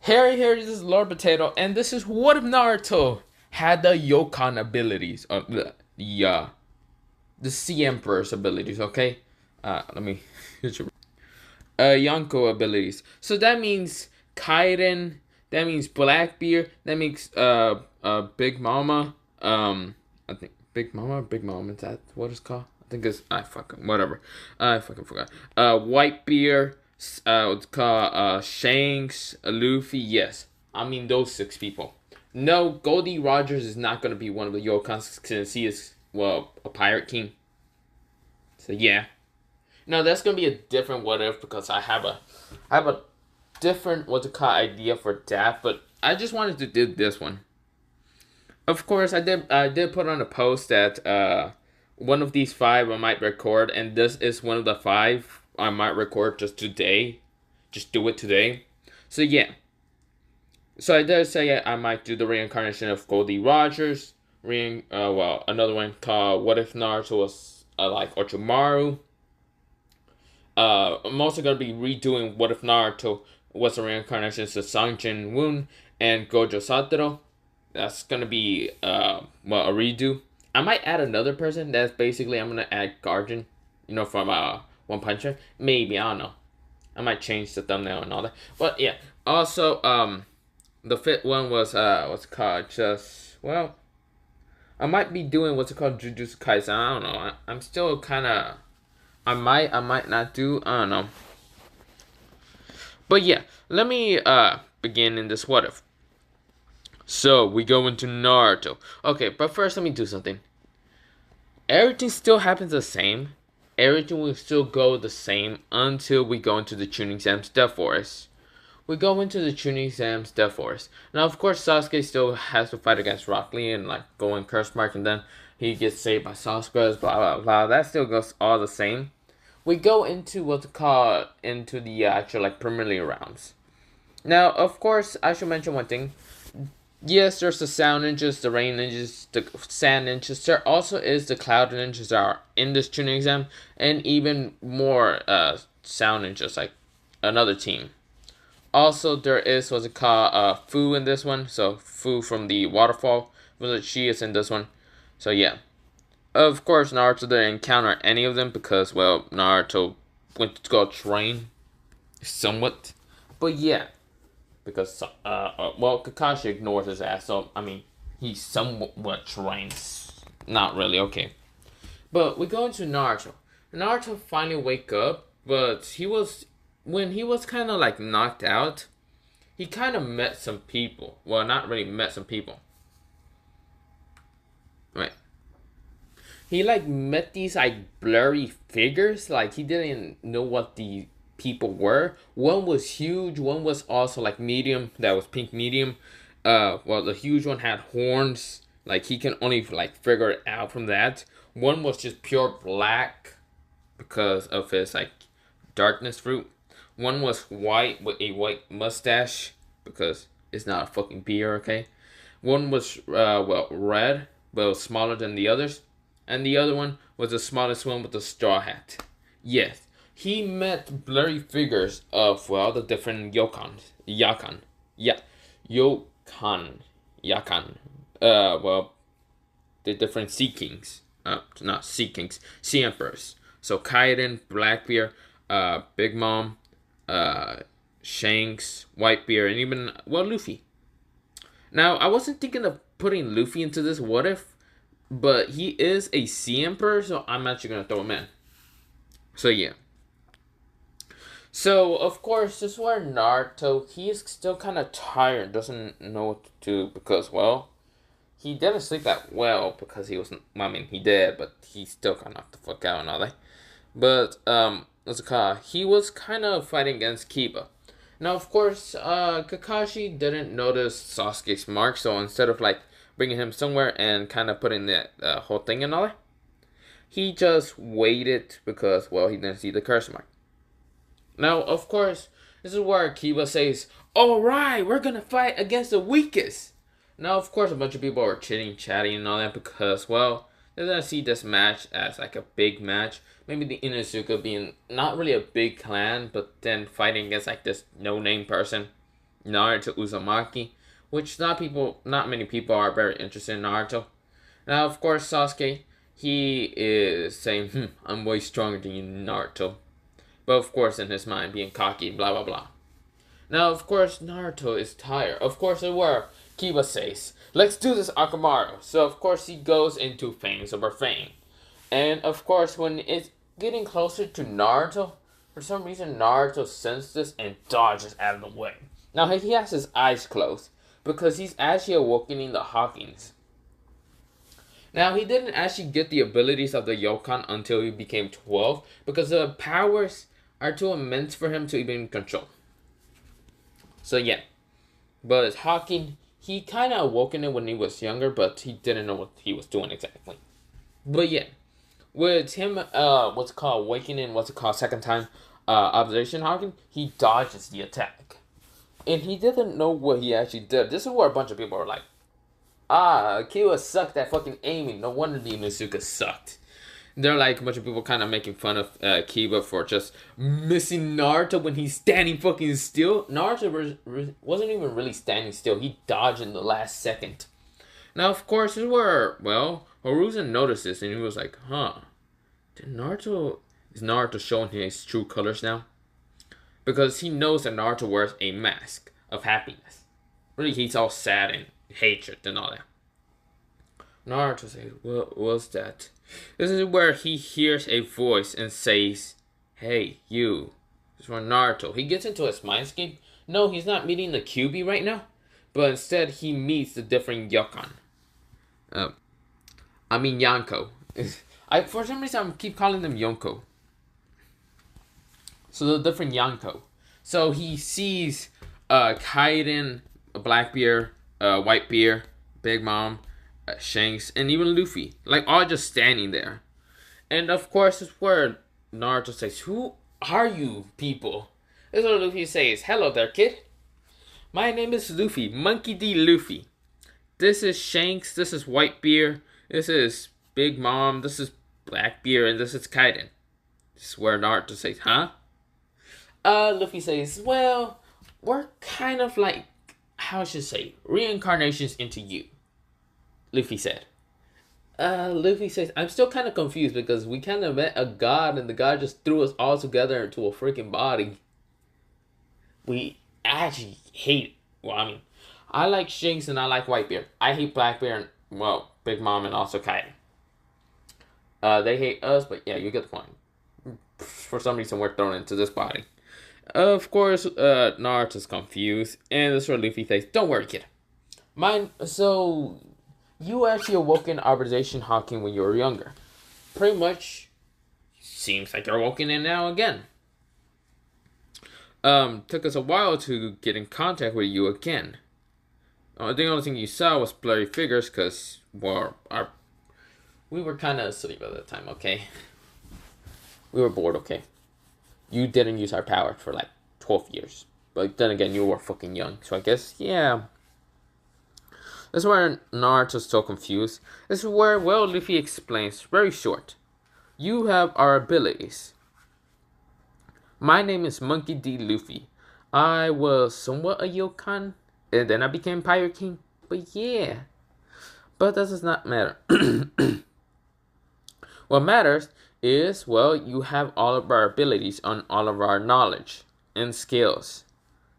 Here is Lord Potato, and this is what if Naruto had the Yokon abilities, the Sea Emperor's abilities. Okay, let me Yonko abilities. So that means Kaiden. That means Blackbeard. That makes Big Mama. I think Big Mama. Big Mama. Is that what it's called? I think it's I fucking whatever. I fucking forgot. Whitebeard. It's called Shanks. Luffy. Yes, I mean those six people. No, Goldie Rogers is not gonna be one of the Yokons since he is a pirate king. So yeah. No, that's gonna be a different what if because I have a different what's it called idea for that, but I just wanted to do this one. Of course, I did put on a post that one of these five I might record, and this is one of the five I might record just today, just do it today. So yeah, so I did say I might do the reincarnation of Goldie Rogers, another one called What If Naruto was like Orochimaru. I'm also gonna be redoing What If Naruto was a reincarnation of Sung Jin Woon and Gojo Satoru. That's gonna be a redo. I might add another person. That's basically I'm gonna add Guardian, from One Punch Man. Maybe I don't know. I might change the thumbnail and all that. But yeah. Also, the fifth one was what's it called? I might be doing what's it called Jujutsu Kaisen. I don't know. I'm still kind of. I might not do. I don't know. But yeah, let me begin in this what if. So we go into Naruto. Okay, but first let me do something. Everything still happens the same. Everything will still go the same until we go into the Chunin Exam's Death Forest. We go into the Chunin Exam's Death Forest. Now, of course, Sasuke still has to fight against Rock Lee and like go in curse mark, and then he gets saved by Sasuke. Blah blah blah. That still goes all the same. We go into what's called into the actual like Premier rounds. Now, of course, I should mention one thing. Yes, there's the sound ninjas, the rain ninjas, the sand ninjas. There also is the cloud ninjas that are in this tuning exam, and even more sound ninjas, like another team. Also, there is what's it called Fu in this one. So Fu from the waterfall, she is in this one. So yeah, of course Naruto didn't encounter any of them because Naruto went to go train somewhat. But yeah, because Kakashi ignores his ass. So I mean, he somewhat trains. Not really okay. But we go into Naruto. Naruto finally wake up, but when he was kind of like knocked out. He kind of met some people. Well, not really met some people. Right. He like met these like blurry figures. Like he didn't know what the people were. One was huge. One was also like medium. That was pink medium. The huge one had horns. Like he can only like figure it out from that. One was just pure black because of his like darkness fruit. One was white with a white mustache because it's not a fucking beer, okay? One was red, but it was smaller than the others, and the other one was the smallest one with a straw hat. Yes, he met blurry figures of the different yeah, Yakan, the different Sea Kings, not Sea Kings, Sea Emperors. So Kaiden, Blackbeard, Big Mom, Shanks, Whitebeard, and even Luffy. Now I wasn't thinking of putting Luffy into this what if, but he is a Sea Emperor, so I'm actually gonna throw him in. So yeah. So of course, this is where Naruto he is still kind of tired, doesn't know what to do because he didn't sleep that well because he was. I mean, he did, but he still kind of knocked the fuck out and all that. But what's it called? He was kind of fighting against Kiba. Now, of course, Kakashi didn't notice Sasuke's mark, so instead of like bringing him somewhere and kind of putting the whole thing and all that, he just waited because he didn't see the curse mark. Now, of course, this is where Kiba says, "All right, we're gonna fight against the weakest." Now, of course, a bunch of people are chitting, chatting, and all that because they're gonna see this match as like a big match. Maybe the Inuzuka being not really a big clan, but then fighting against like this no-name person. Naruto Uzumaki, which not many people are very interested in Naruto. Now, of course, Sasuke, he is saying, I'm way stronger than you, Naruto. But of course, in his mind, being cocky, blah blah blah. Now, of course, Naruto is tired. Of course, it were. Kiba says, let's do this, Akamaru. So, of course, he goes into Fangs over Fang. And, of course, when it's getting closer to Naruto, for some reason, Naruto senses this and dodges out of the way. Now, he has his eyes closed because he's actually awakening the Hawkins. Now, he didn't actually get the abilities of the Yonko until he became 12 because the powers are too immense for him to even control. So, yeah. But as Hawking, he kind of awoken it when he was younger, but he didn't know what he was doing exactly. But, yeah. With him, awakening, second time observation Hawking, he dodges the attack. And he didn't know what he actually did. This is where a bunch of people are like, Kiba sucked at fucking aiming. No wonder the Inosuka sucked. They're like a bunch of people kind of making fun of Kiba for just missing Naruto when he's standing fucking still. Naruto wasn't even really standing still. He dodged in the last second. Now, of course, this is where, Hiruzen noticed this and he was like, is Naruto showing his true colors now? Because he knows that Naruto wears a mask of happiness. Really, he's all sad and hatred and all that. Naruto says, what was that? This is where he hears a voice and says, hey, you. It's from Naruto. He gets into his mindscape. No, he's not meeting the QB right now. But instead, he meets the different Yonko. Yonko. For some reason, I keep calling them Yonko. So the different Yonko. So he sees Kaiden, Blackbeard, Whitebeard, Big Mom, Shanks, and even Luffy. Like, all just standing there. And of course, it's where Naruto says, who are you people? This is what Luffy says. Hello there, kid. My name is Luffy, Monkey D. Luffy. This is Shanks, this is Whitebeard, this is Big Mom, this is Blackbeard, and this is Kaiden. This is where Naruto says, huh? Luffy says, well, we're kind of like, how should I say, reincarnations into you. Luffy said. Luffy says, I'm still kind of confused because we kind of met a god and the god just threw us all together into a freaking body. We actually hate, I like Shanks and I like Whitebeard. I hate Blackbeard and, Big Mom and also Kaiden. They hate us, but yeah, you get the point. For some reason, we're thrown into this body. Of course, Naruto's confused, and this is where Luffy says, don't worry, kid. You actually awoke in Observation Hawking when you were younger. Pretty much, seems like you're awoken in now again. Took us a while to get in contact with you again. The only thing you saw was blurry figures, because, we were kind of asleep at that time, okay? We were bored, okay? You didn't use our power for, 12 years. But then again, you were fucking young, so I guess, yeah. This is where Naruto's so confused. This is where, Luffy explains, very short. You have our abilities. My name is Monkey D. Luffy. I was somewhat a Yonko, and then I became Pirate King. But yeah. But that does not matter. What matters is, you have all of our abilities and all of our knowledge and skills.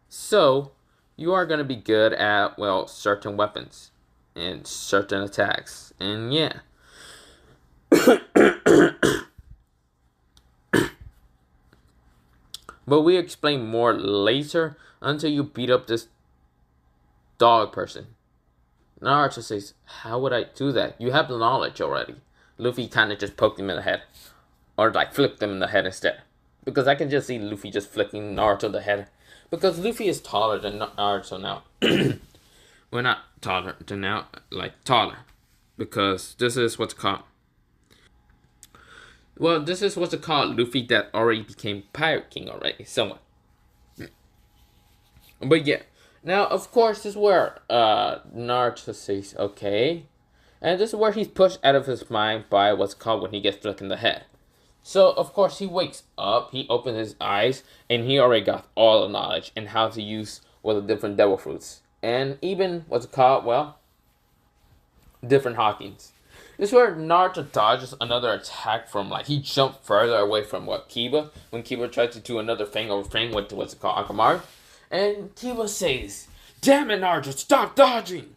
So, you are going to be good at, certain weapons and certain attacks. And yeah. But we explain more later until you beat up this dog person. Naruto says, how would I do that? You have the knowledge already. Luffy kind of just poked him in the head. Or flipped him in the head instead. Because I can just see Luffy just flicking Naruto in the head. Because Luffy is taller than Naruto now. Well, not taller than now, taller. Because this is what's called. This is what's called Luffy that already became Pirate King already, somewhat. But yeah. Now, of course, this is where Naruto says, okay. And this is where he's pushed out of his mind by what's called when he gets flicked in the head. So, of course, he wakes up, he opens his eyes, and he already got all the knowledge and how to use with the different devil fruits. And even, what's it called? Well, different Hawkins. This is where Naruto dodges another attack from, like, he jumped further away from Kiba, when Kiba tried to do another thing over thing with, what's it called, Akamaru. And Kiba says, "Damn it, Naruto, stop dodging!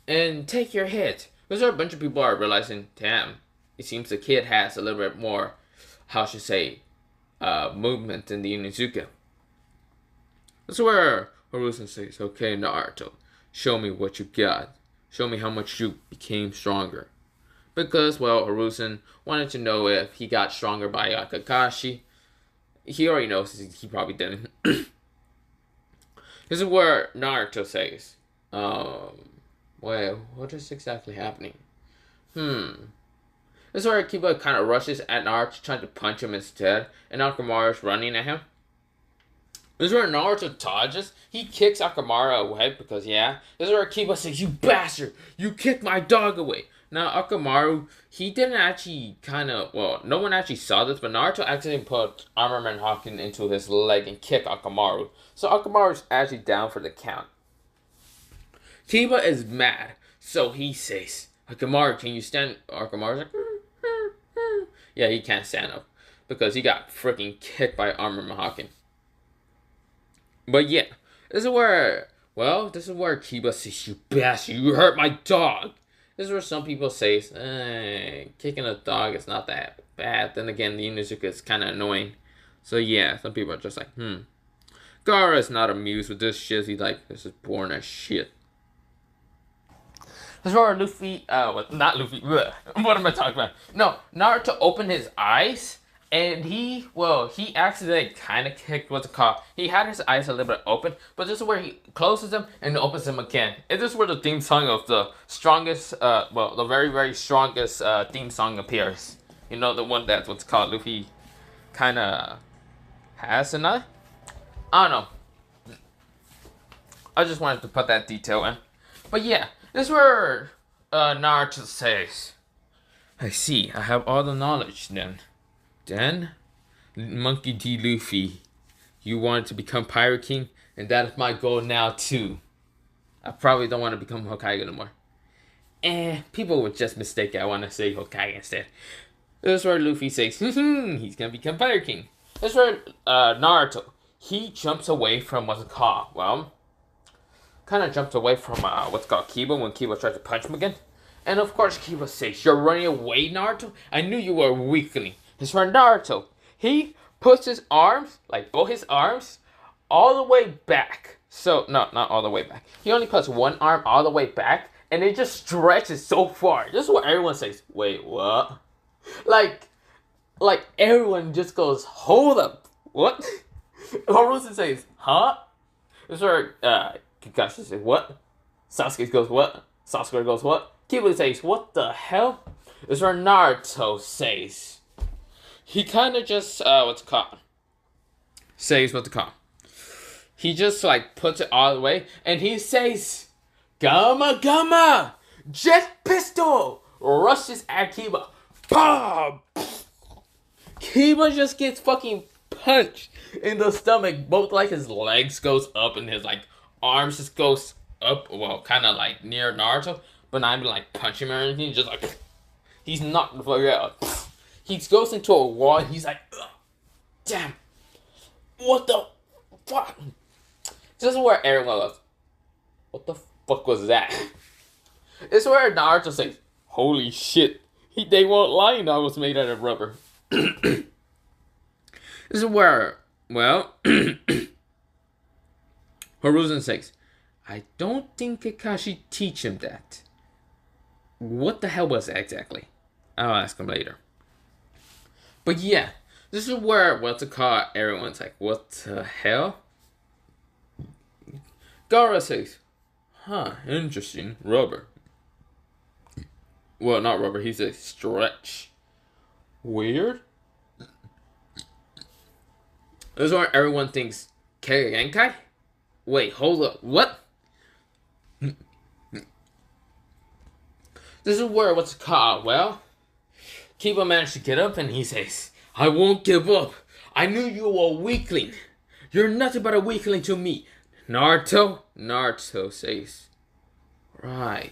And take your hit." Because there are a bunch of people are realizing, damn, it seems the kid has a little bit more, how should I say, movement in the Inizuka. That's where Hiruzen says, "Okay, Naruto, show me what you got. Show me how much you became stronger." Because, well, Hiruzen wanted to know if he got stronger by Kakashi. He already knows he probably didn't. This is where Naruto says, well, what is exactly happening? This is where Kiba kind of rushes at Naruto, trying to punch him instead, and Akamaru's running at him. This is where Naruto dodges. He kicks Akamaru away because, yeah. This is where Kiba says, "You bastard! You kicked my dog away!" Now, Akamaru, he didn't actually no one actually saw this, but Naruto actually put Armorman Hawking into his leg and kicked Akamaru. So Akamaru's actually down for the count. Kiba is mad, so he says, "Akamaru, can you stand?" Akamaru's like, yeah, he can't stand up because he got freaking kicked by Armorman Hawking. But yeah, this is where Kiba says, "You bastard, you hurt my dog." This is where some people say, kicking a dog is not that bad. Then again, the Inizuka is kind of annoying. So yeah, some people are just like, Gaara is not amused with this shit. He's like, "This is boring as shit." This is where Luffy, not Luffy, what am I talking about? No, Naruto opened his eyes. And he accidentally kind of kicked, what's it called? He had his eyes a little bit open, but this is where he closes them and opens them again. And this is where the theme song of the strongest, the very, very strongest theme song appears. You know, the one that's what's called Luffy kind of has in it? I don't know. I just wanted to put that detail in. But yeah, this is where Naruto says, "I see, I have all the knowledge then. Then, Monkey D. Luffy, you wanted to become Pirate King, and that is my goal now too. I probably don't want to become Hokage anymore." People would just mistake it. I want to say Hokage instead. This is where Luffy says, he's gonna become Pirate King. This is where Naruto, he jumps away from what's it called? Well, kind of jumps away from what's called Kiba when Kiba tried to punch him again. And of course, Kiba says, "You're running away, Naruto? I knew you were a weakling." This is where Naruto, he puts his arms, like both his arms, all the way back. So, no, not all the way back. He only puts one arm all the way back, and it just stretches so far. This is what everyone says, "Wait, what?" Like everyone just goes, "Hold up, what?" Hiruzen says, "Huh?" This is where Kakashi says, "What?" Sasuke goes, "What?" Sasuke goes, "What?" Kiba says, "What the hell?" This is where Naruto says, he kind of just, he just, like, puts it all the way, and he says, "Gamma Gamma! Jet Pistol!" Rushes at Kiba. Boom! Kiba just gets fucking punched in the stomach. Both, like, his legs goes up, and his, like, arms just goes up, well, kind of, like, near Naruto, but not even, like, punch him or anything, just, like, he's knocked the fuck out. He goes into a wall and he's like, "Ugh, damn, what the fuck?" This is where everyone goes, "What the fuck was that?" This is where Naruto says, "Holy shit, they won't lie, I was made out of rubber." This is where, well, Hiruzen says, "I don't think Kakashi teach him that." What the hell was that exactly? I'll ask him later. But yeah, this is where, what's it called, everyone's like, "What the hell?" Gaara says, "Interesting, rubber." Well, not rubber, he says stretch. Weird. This is where everyone thinks, Kagenkai? Wait, hold up, what? This is where, what's it called, well, Kiba managed to get up and he says, "I won't give up. I knew you were a weakling. You're nothing but a weakling to me. Naruto says, right.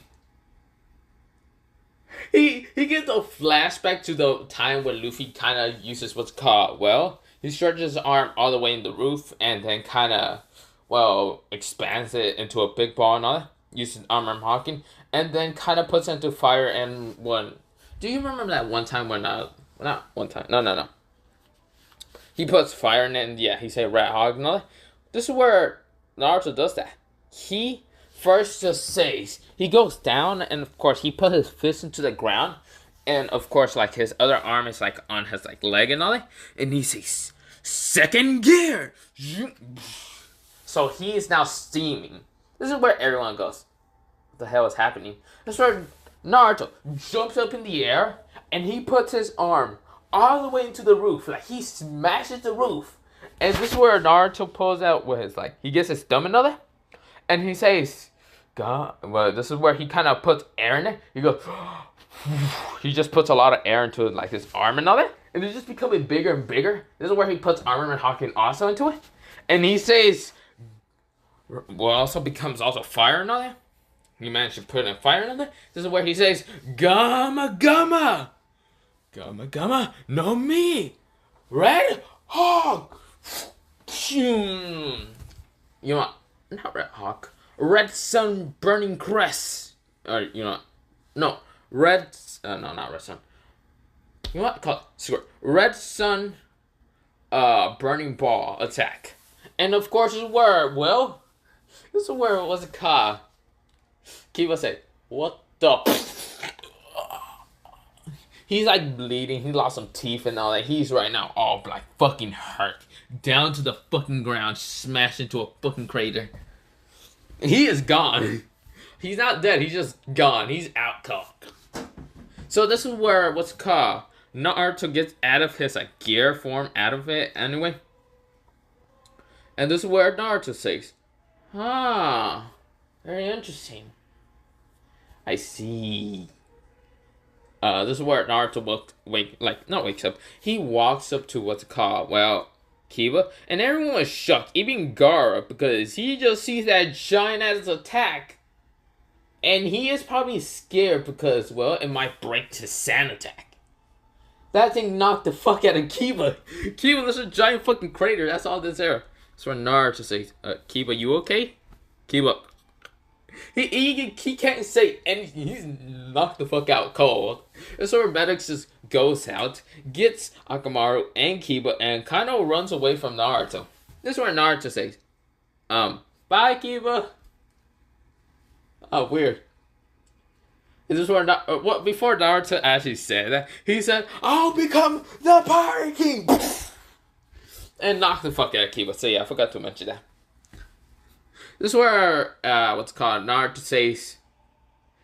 He gets a flashback to the time when Luffy kind of uses what's called, well, he stretches his arm all the way in the roof and then kind of, well, expands it into a big ball and all that, using armor hawking, and then kind of puts it into fire and one. Do you remember that one time when, not one time, no. He puts fire in it and yeah, he say red hog and all that. This is where Naruto does that. He first just says, he goes down and of course he put his fist into the ground. And of course like his other arm is like on his like leg and all that. And he says, second gear. So he is now steaming. This is where everyone goes, what the hell is happening? This is where Naruto jumps up in the air and he puts his arm all the way into the roof. Like he smashes the roof. And this is where Naruto pulls out with his like, he gets his thumb and all that. And he says, God, well, this is where he kind of puts air in it. He goes, he just puts a lot of air into like his arm and all that. And it's just becoming bigger and bigger. This is where he puts armor and hawking also into it. And he says, well, also becomes also fire and all that. He managed to put in fire and all that. This is where he says, Gamma Gamma. Gamma Gamma, no me. Red Hawk. You know what? Not Red Hawk. Red Sun Burning Crest. Or, you know what? No. No, not Red Sun. You know what? Call it score. Red Sun Burning Ball attack. And of course, this is where, well, this is where it was a car. Kiba said, what the? He's like bleeding. He lost some teeth and all that. He's right now all like fucking hurt. Down to the fucking ground, smashed into a fucking crater. He is gone. He's not dead. He's just gone. He's out cold. So this is where what's called Naruto gets out of his like gear form out of it anyway. And this is where Naruto says, "Ah, very interesting. I see." This is where Naruto wakes up. He walks up to what's called, well, Kiba, and everyone was shocked, even Gaara, because he just sees that giant ass attack. And he is probably scared because, well, it might break his sand attack. That thing knocked the fuck out of Kiba. Kiba, there's a giant fucking crater, that's all this there. That's where Naruto says, Kiba, you okay? Kiba. He can't say anything. He's knocked the fuck out cold. And so Medics just goes out, gets Akamaru and Kiba, and kind of runs away from Naruto. This is where Naruto says, bye Kiba. Oh, weird. This is where before Naruto actually said that, he said, I'll become the Pirate King! And knocked the fuck out of Kiba. So yeah, I forgot to mention that. This is where, Naruto says,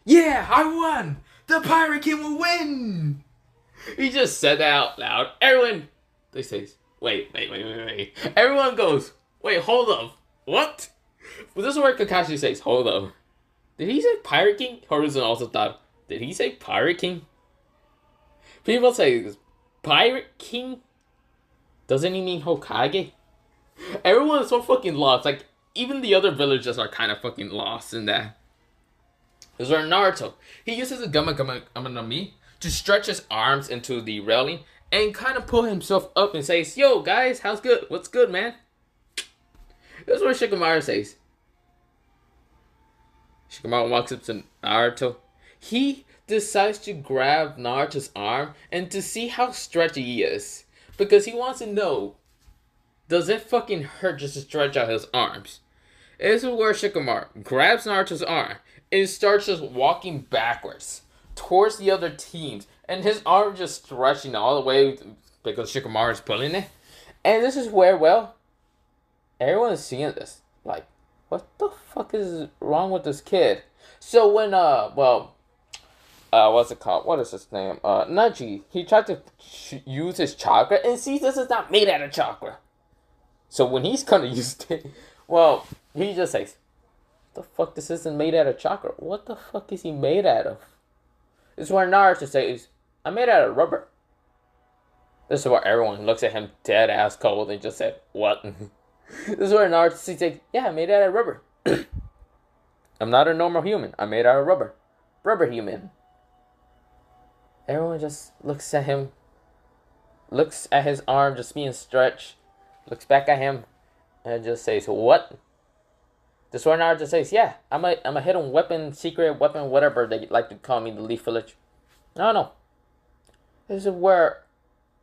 yeah, I won! The Pirate King will win! He just said that out loud. Everyone, they say, wait. Everyone goes, wait, hold up. What? Well, this is where Kakashi says, hold up. Did he say Pirate King? Horizon also thought, did he say Pirate King? People say, Pirate King? Doesn't he mean Hokage? Everyone is so fucking lost. Like, even the other villagers are kind of fucking lost in that. This is where Naruto, he uses a Gamma no Mi to stretch his arms into the railing and kind of pull himself up and says, yo guys, how's good? What's good, man? This is where Shikamaru says. Shikamaru walks up to Naruto. He decides to grab Naruto's arm and to see how stretchy he is. Because he wants to know, does it fucking hurt just to stretch out his arms? This is where Shikamaru grabs Naruto's arm and starts just walking backwards towards the other teams. And his arm just stretching all the way because Shikamaru is pulling it. And this is where, well, everyone is seeing this. Like, what the fuck is wrong with this kid? So when, what's it called? What is his name? Naji, he tried to use his chakra and sees this is not made out of chakra. So when he's gonna use it, well, he just says, the fuck, this isn't made out of chakra. What the fuck is he made out of? This is where Naruto says, I'm made out of rubber. This is where everyone looks at him dead ass cold and just said, what? This is where Naruto says, yeah, I made it out of rubber. I'm not a normal human. I'm made out of rubber. Rubber human. Everyone just looks at him. Looks at his arm just being stretched. Looks back at him. And just says, what? This is where Naruto says, yeah, I'm a hidden weapon, secret weapon, whatever they like to call me, the Leaf Village. No. This is where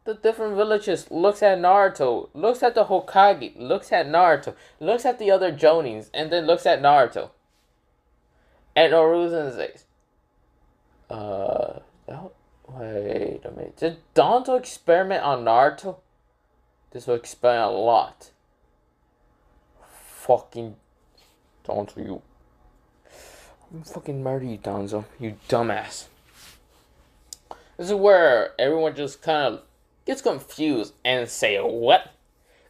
the different villages looks at Naruto, looks at the Hokage, looks at Naruto, looks at the other Jonins, and then looks at Naruto. And Naruto says, wait a minute. Did Danto experiment on Naruto? This will explain a lot. Fucking Danto, you. I'm fucking murder you, Danzo. You dumbass. This is where everyone just kind of gets confused and say, what?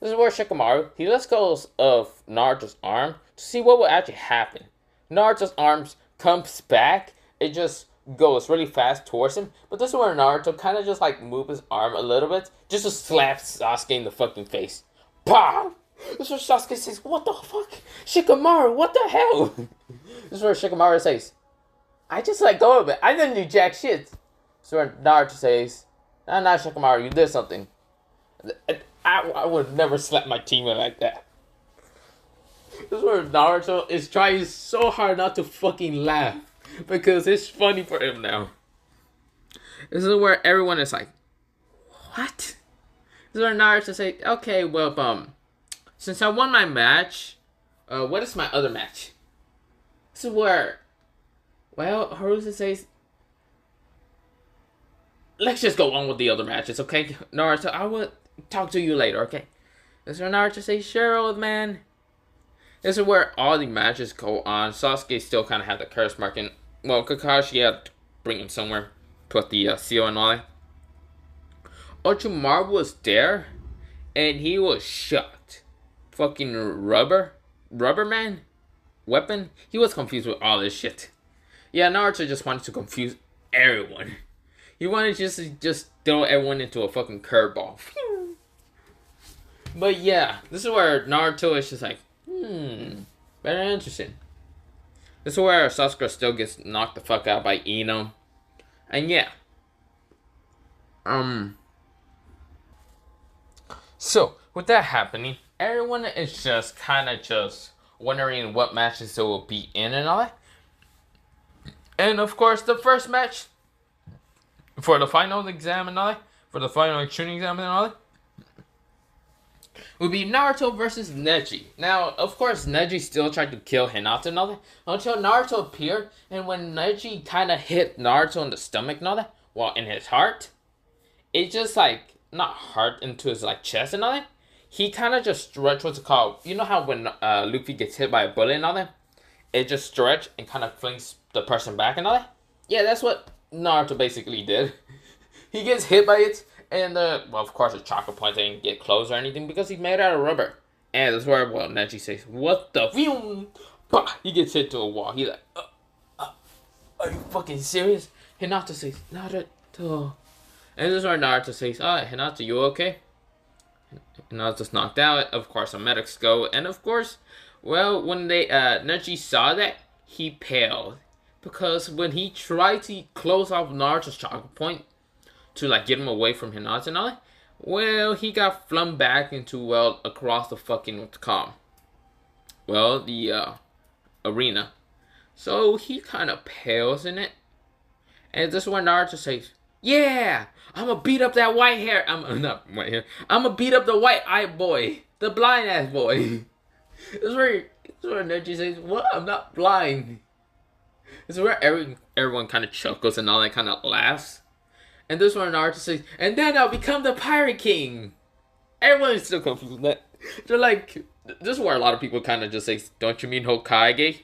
This is where Shikamaru, he lets go of Naruto's arm to see what will actually happen. Naruto's arms comes back. It just goes really fast towards him. But this is where Naruto kind of just like move his arm a little bit just to slap Sasuke in the fucking face. Pow! This is where Sasuke says, what the fuck? Shikamaru, what the hell? This is where Shikamaru says, I just let go of it. I didn't do jack shit. This is where Naruto says, nah, Shikamaru, you did something. I would never slap my teammate like that. This is where Naruto is trying so hard not to fucking laugh. Because it's funny for him now. This is where everyone is like, what? This is where Naruto says, okay, well, since I won my match, what is my other match? This is where, well, Haruka says, let's just go on with the other matches, okay? Naruto, I will talk to you later, okay? This is where Naruto says, sure, old man. This is where all the matches go on. Sasuke still kind of had the curse mark, and well, Kakashi had to bring him somewhere, put the seal and all that. Orochimaru was there, and he was shocked. Fucking rubber man, weapon. He was confused with all this shit. Yeah, Naruto just wanted to confuse everyone. He wanted just throw everyone into a fucking curveball. But yeah, this is where Naruto is just like, very interesting. This is where Sasuke still gets knocked the fuck out by Ino. And yeah. So, with that happening, everyone is just kind of just wondering what matches they will be in and all that. And of course, the first match for the final exam and all that, for the final tuning exam and all that, would be Naruto versus Neji. Now, of course, Neji still tried to kill Hinata and all that, until Naruto appeared, and when Neji kind of hit Naruto in the stomach and all that, well, in his heart, it just like, not heart, into his like chest and all that, he kind of just stretched, what's it called, you know how when Luffy gets hit by a bullet and all that, it just stretched and kind of flings the person back and all that? Yeah, that's what Naruto basically did. He gets hit by it, and well, of course, the chakra point didn't get closed or anything because he's made out of rubber. And that's where, well, Neji says, what the f***? He gets hit to a wall. He's like, are you fucking serious? Hinata says, Naruto. And this is where Naruto says, Hinata, you okay? Hinata's knocked out. Of course, the medics go. And of course, well, when Neji saw that, he paled. Because when he tried to close off Naruto's chakra point, to like get him away from Hinata and all that, well, he got flung back into, well, across the fucking, what's it called? Well, the arena. So he kind of pales in it. And this is where Naruto says, yeah, I'm gonna beat up that white hair. I'm not white hair. I'm gonna beat up the white-eyed boy, the blind-ass boy. This is where Neji says, what? I'm not blind. This is where everyone kind of chuckles and all that kind of laughs. And this is where Naruto says, and then I'll become the Pirate King. Everyone is still confused with that. They're like, this is where a lot of people kind of just say, don't you mean Hokage?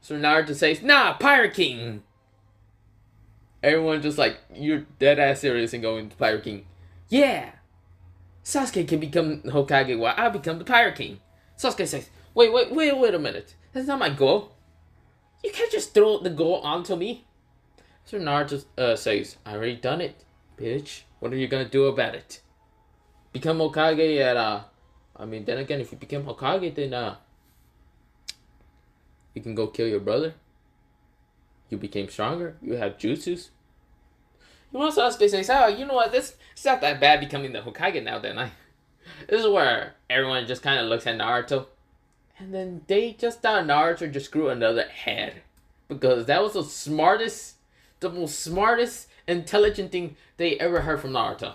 So Naruto says, nah, Pirate King. Everyone just like, you're dead ass serious and going to Pirate King. Yeah. Sasuke can become Hokage while I become the Pirate King. Sasuke says, wait a minute. That's not my goal. You can't just throw the goal onto me. So Naruto says, I already done it, bitch. What are you gonna do about it? Become Hokage at I mean, then again, if you became Hokage, then you can go kill your brother. You became stronger. You have jutsus. You also Sasuke says, "Oh, you know what? This it's not that bad becoming the Hokage now." Then this is where everyone just kind of looks at Naruto, and then they just thought Naruto just grew another head because that was the most smartest, intelligent thing they ever heard from Naruto.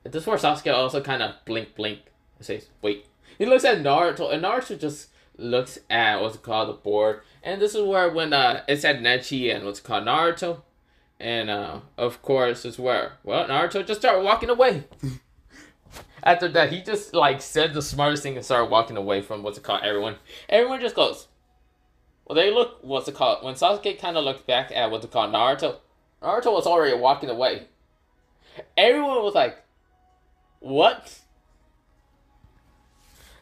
And this is where Sasuke also kind of blink and says, "Wait." He looks at Naruto, and Naruto just looks at what's called the board. And this is where when it's at Nechi and what's called Naruto. And of course is where Naruto just started walking away. After that, he just like said the smartest thing and started walking away from what's it called everyone. Everyone just goes. Well, they look what's it called when Sasuke kind of looked back at what's it called Naruto. Naruto was already walking away. Everyone was like, "What?"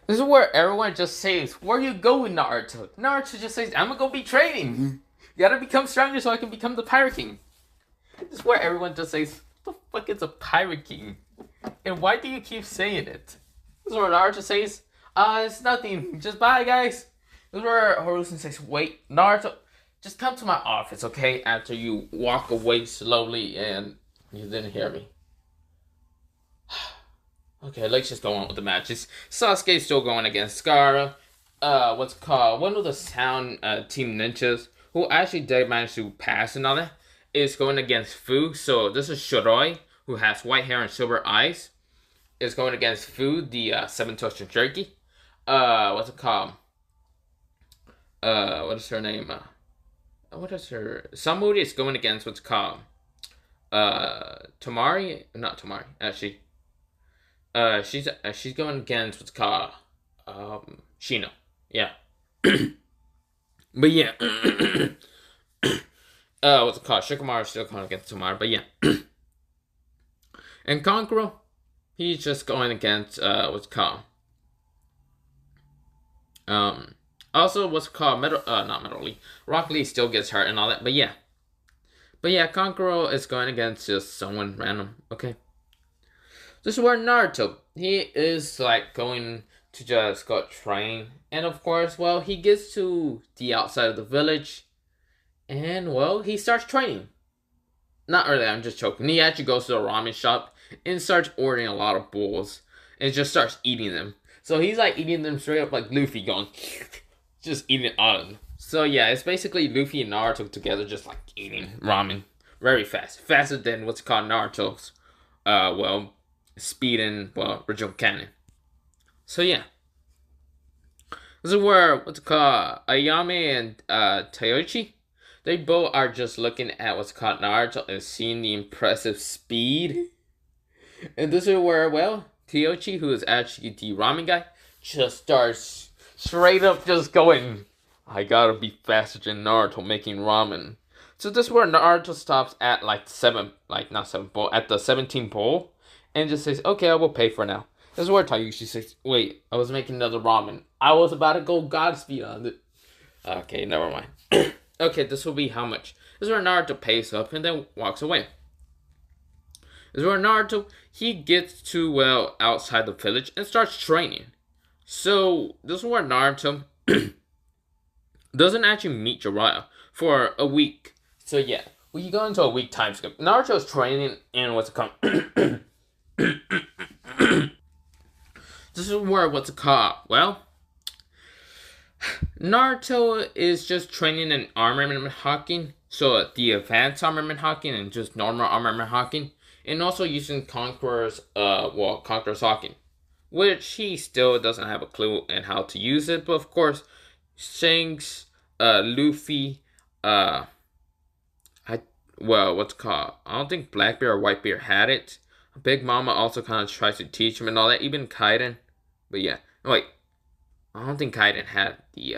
This is where everyone just says, "Where you going, Naruto?" Naruto just says, "I'm gonna go be training. You gotta become stronger so I can become the Pirate King." This is where everyone just says, "What the fuck is a Pirate King? And why do you keep saying it?" This is where Naruto says, "It's nothing. Just bye, guys." This is where Hiruzen says, "Wait, Naruto, just come to my office, okay?" After you walk away slowly and you didn't hear me. Okay, let's just go on with the matches. Sasuke still going against Gaara. What's it called? One of the sound team ninjas who actually did manage to pass and all that is going against Fu. So this is Shiroi, who has white hair and silver eyes. Is going against Fu, the seven-toed Jinchuriki. What's it called? What is her name? What is her? Samuri is going against what's called Tamari. Not Tamari. Actually, she's going against what's called Shino. Yeah. But yeah. What's it called? Shikamaru is still going against Tamari, but yeah. And Kankuro, he's just going against what's it called? Also what's it called? Not Metal Lee. Rock Lee still gets hurt and all that, but yeah. But yeah, Kankuro is going against just someone random, okay? This is where Naruto, he is like going to just go train. And of course, well, he gets to the outside of the village. And well, he starts training. Not really, I'm just joking. He actually goes to the ramen shop and starts ordering a lot of bowls. And just starts eating them. So he's like eating them straight up like Luffy going. Just eating all of them. So yeah, it's basically Luffy and Naruto together just like eating ramen. Very fast. Faster than what's called Naruto's, speed and, original canon. So yeah. This is where, what's it called, Ayame and Taiyoshi, they both are just looking at what's called Naruto and seeing the impressive speed. And this is where, Taiyoshi, who is actually the ramen guy, just starts straight up just going, "I gotta be faster than Naruto making ramen." So this is where Naruto stops at at the 17th bowl. And just says, "Okay, I will pay for now." This is where Taiyoshi says, "Wait, I was making another ramen. I was about to go Godspeed on it." Okay, never mind. Okay, this will be how much. This is where Naruto pays up and then walks away. This is where Naruto, he gets to, outside the village and starts training. So, this is where Naruto doesn't actually meet Jiraiya for a week. So yeah, we go into a week time skip. Naruto's training in what's it called? This is where what's it called? Well, Naruto is just training in armament hacking. So the advanced armament hacking and just normal armament hacking. And also using Conqueror's hacking. Which he still doesn't have a clue in how to use it. But of course, Shanks, Luffy, what's it called? I don't think Blackbeard or Whitebeard had it. Big Mama also kind of tries to teach him and all that. Even Kaiden. But yeah. Wait. I don't think Kaiden had the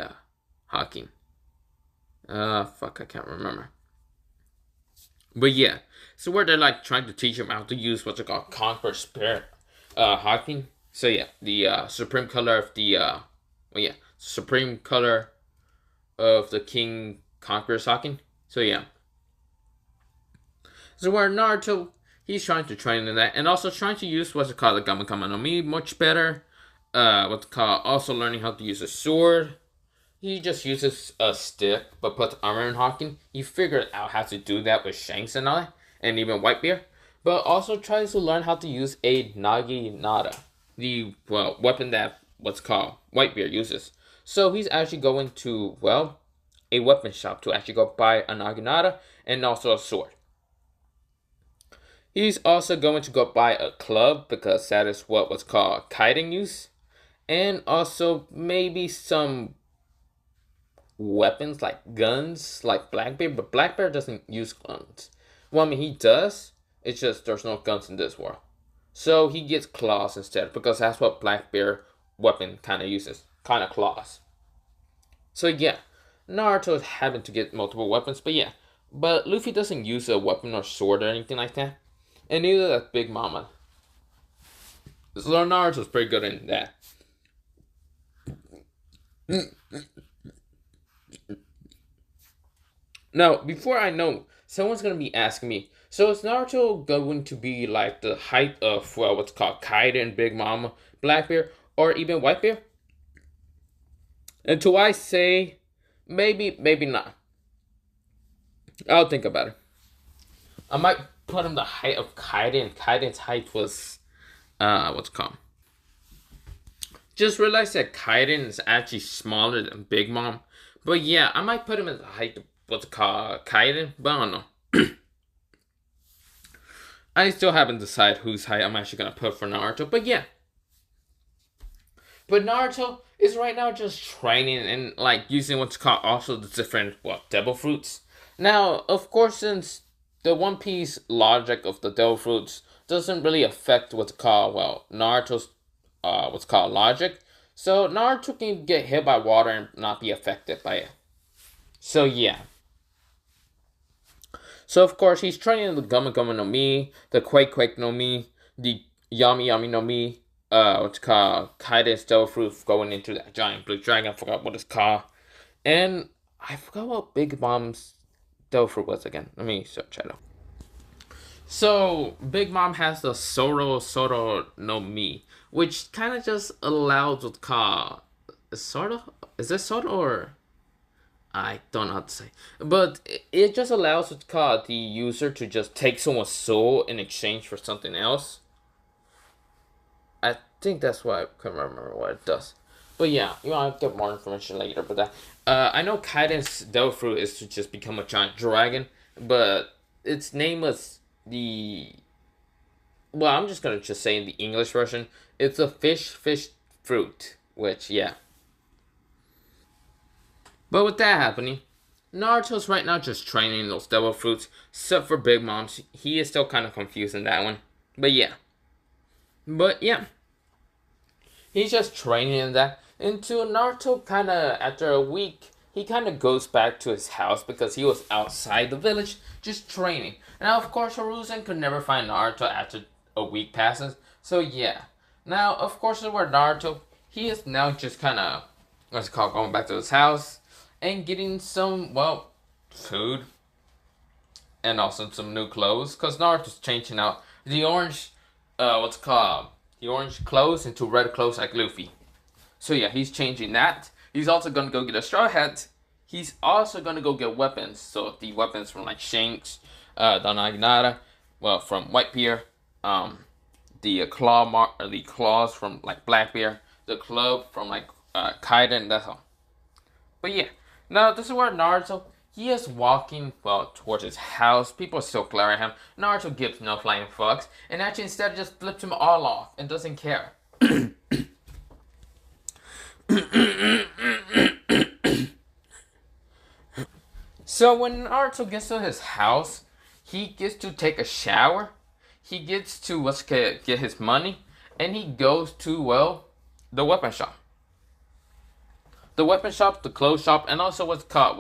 hacking. Fuck, I can't remember. But yeah. So where they're like trying to teach him how to use what's it called? Conquer Spirit hacking. So yeah. The supreme color of the supreme color of the King Conqueror's hacking. So yeah. So where Naruto, he's trying to train in that, and also trying to use what's it called, the Gamakama no Mi much better. what's called also learning how to use a sword. He just uses a stick, but puts armor in Hawking. He figured out how to do that with Shanks and all that, and even Whitebeard. But also tries to learn how to use a Naginata, the weapon that what's called Whitebeard uses. So he's actually going to a weapon shop to actually go buy a Naginata and also a sword. He's also going to go buy a club because that is what was called kiting use, and also maybe some weapons like guns like Blackbeard, but Blackbeard doesn't use guns. Well, I mean he does. It's just there's no guns in this world. So he gets claws instead because that's what Blackbeard weapon kind of uses, kind of claws. So yeah, Naruto happened to get multiple weapons, but yeah, but Luffy doesn't use a weapon or sword or anything like that, and neither does Big Mama. So Naruto's pretty good in that. Now, before I know, someone's gonna be asking me, so is Naruto going to be like the height of what's called Kaiden, Big Mama, Blackbeard, or even Whitebeard? And do I say maybe, maybe not? I'll think about it. I might put him the height of Kaiden. Kaiden's height was what's it called? Just realized that Kaiden is actually smaller than Big Mom. But yeah, I might put him at the height of what's it called Kaiden, but I don't know. I still haven't decided whose height I'm actually gonna put for Naruto, but yeah. But Naruto is right now just training and like using what's called also the different devil fruits. Now, of course, since the One Piece logic of the devil fruits doesn't really affect what's called Naruto's what's called logic, so Naruto can get hit by water and not be affected by it. So yeah. So of course he's training the Gumma Gumma no Mi, the Quake Quake no Mi, the Yami Yami no Mi, what's called Kaiden's devil fruit going into that giant blue dragon. I forgot what it's called. And I forgot what Big Mom's devil fruit was again. Let me search it out. So Big Mom has the Soro no Mi, which kind of just allows what's called is this Soro or I don't know how to say, but it just allows what's called the user to just take someone's soul in exchange for something else. I think that's why I can't remember what it does. But yeah, I'll get more information later. But that I know Kaiden's devil fruit is to just become a giant dragon, but its name was I'm just gonna just say in the English version, it's a fish fruit, which yeah. But with that happening, Naruto's right now just training those devil fruits, except for Big Mom's. He is still kind of confused in that one. But yeah. He's just training in that. Until Naruto kind of, after a week, he kind of goes back to his house because he was outside the village just training. Now, of course, Hiruzen could never find Naruto after a week passes. So yeah. Now, of course, where Naruto, he is now just kind of, going back to his house and getting some, food and also some new clothes because Naruto's changing out the orange, the orange clothes into red clothes like Luffy. So yeah, he's changing that. He's also gonna go get a straw hat. He's also gonna go get weapons. So the weapons from like Shanks, the Naginata, from Whitebeard, the claws from like Blackbeard, the club from like Kaiden. That's all. But yeah, now this is where Naruto. He is walking, towards his house. People are still glaring at him. Naruto gives no flying fucks. And actually instead just flips them all off and doesn't care. So when Naruto gets to his house, he gets to take a shower. He gets to get his money. And he goes to, the weapon shop. The weapon shop, the clothes shop, and also what's called,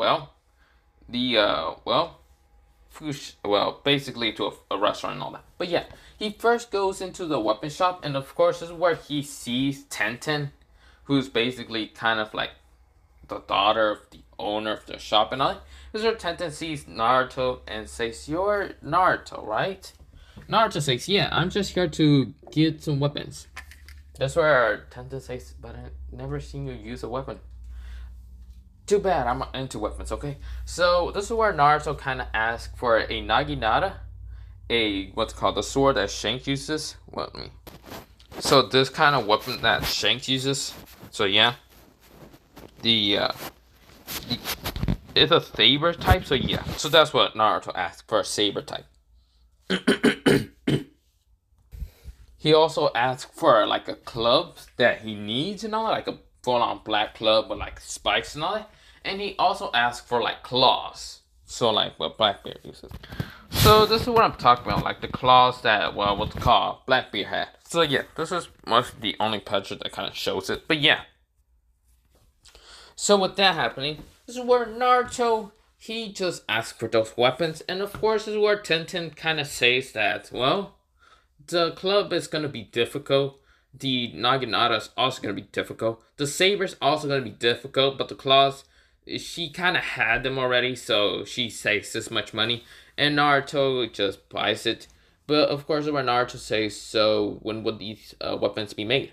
basically to a restaurant and all that. But yeah, he first goes into the weapon shop, and of course this is where he sees Tenten, who's basically kind of like the daughter of the owner of the shop and all that. This is where Tenten sees Naruto and says, "You're Naruto, right?" Naruto says, "Yeah, I'm just here to get some weapons." That's where Tenten says, but I never seen you use a weapon. Too bad, I'm into weapons, okay? So this is where Naruto kind of asks for a Naginata, a what's called the sword that Shanks uses. Let me. So this kind of weapon that Shanks uses. So yeah, the it's a saber type. So yeah, so that's what Naruto asks for, a saber type. He also asks for like a club that he needs and all that, like a full-on black club with like spikes and all that. And he also asks for like claws. So like what Blackbeard uses. So this is what I'm talking about, like the claws that what's called Blackbeard had. So yeah, this is most the only picture that kind of shows it. But yeah. So with that happening, this is where Naruto he just asks for those weapons, and of course this is where Tenten kind of says that the club is gonna be difficult. The Naginata is also gonna be difficult. The saber's also gonna be difficult, but the claws, she kind of had them already, so she saves this much money, and Naruto just buys it. But of course, when Naruto says, "So when would these weapons be made?"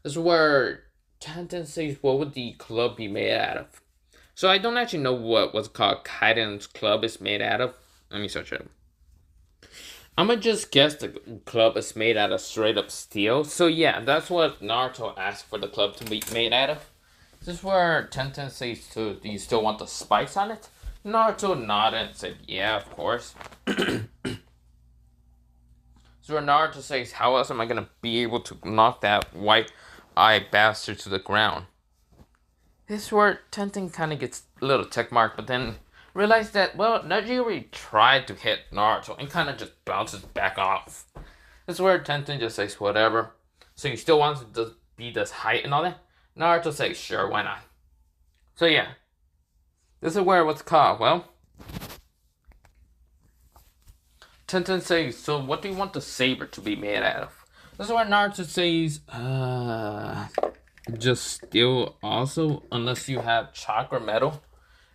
This is where Tenten says, "What would the club be made out of?" So I don't actually know what what's called Kaiden's club is made out of. Let me search it. I'm gonna just guess the club is made out of straight up steel. So yeah, that's what Naruto asked for the club to be made out of. This is where Tenten says, "So do you still want the spikes on it?" Naruto nodded and said, "Yeah, of course." So where Naruto says, "How else am I gonna be able to knock that white eye bastard to the ground?" This is where Tenten kind of gets a little tick mark, but then realized that, well, Najiri tried to hit Naruto and kind of just bounces back off. This is where Tenten just says, "Whatever." So he still wants to be this height and all that? Naruto says, "Sure, why not?" So yeah, this is where what's called, well, Tenten says, "So what do you want the saber to be made out of?" This is where Naruto says, just steel also, unless you have chakra metal.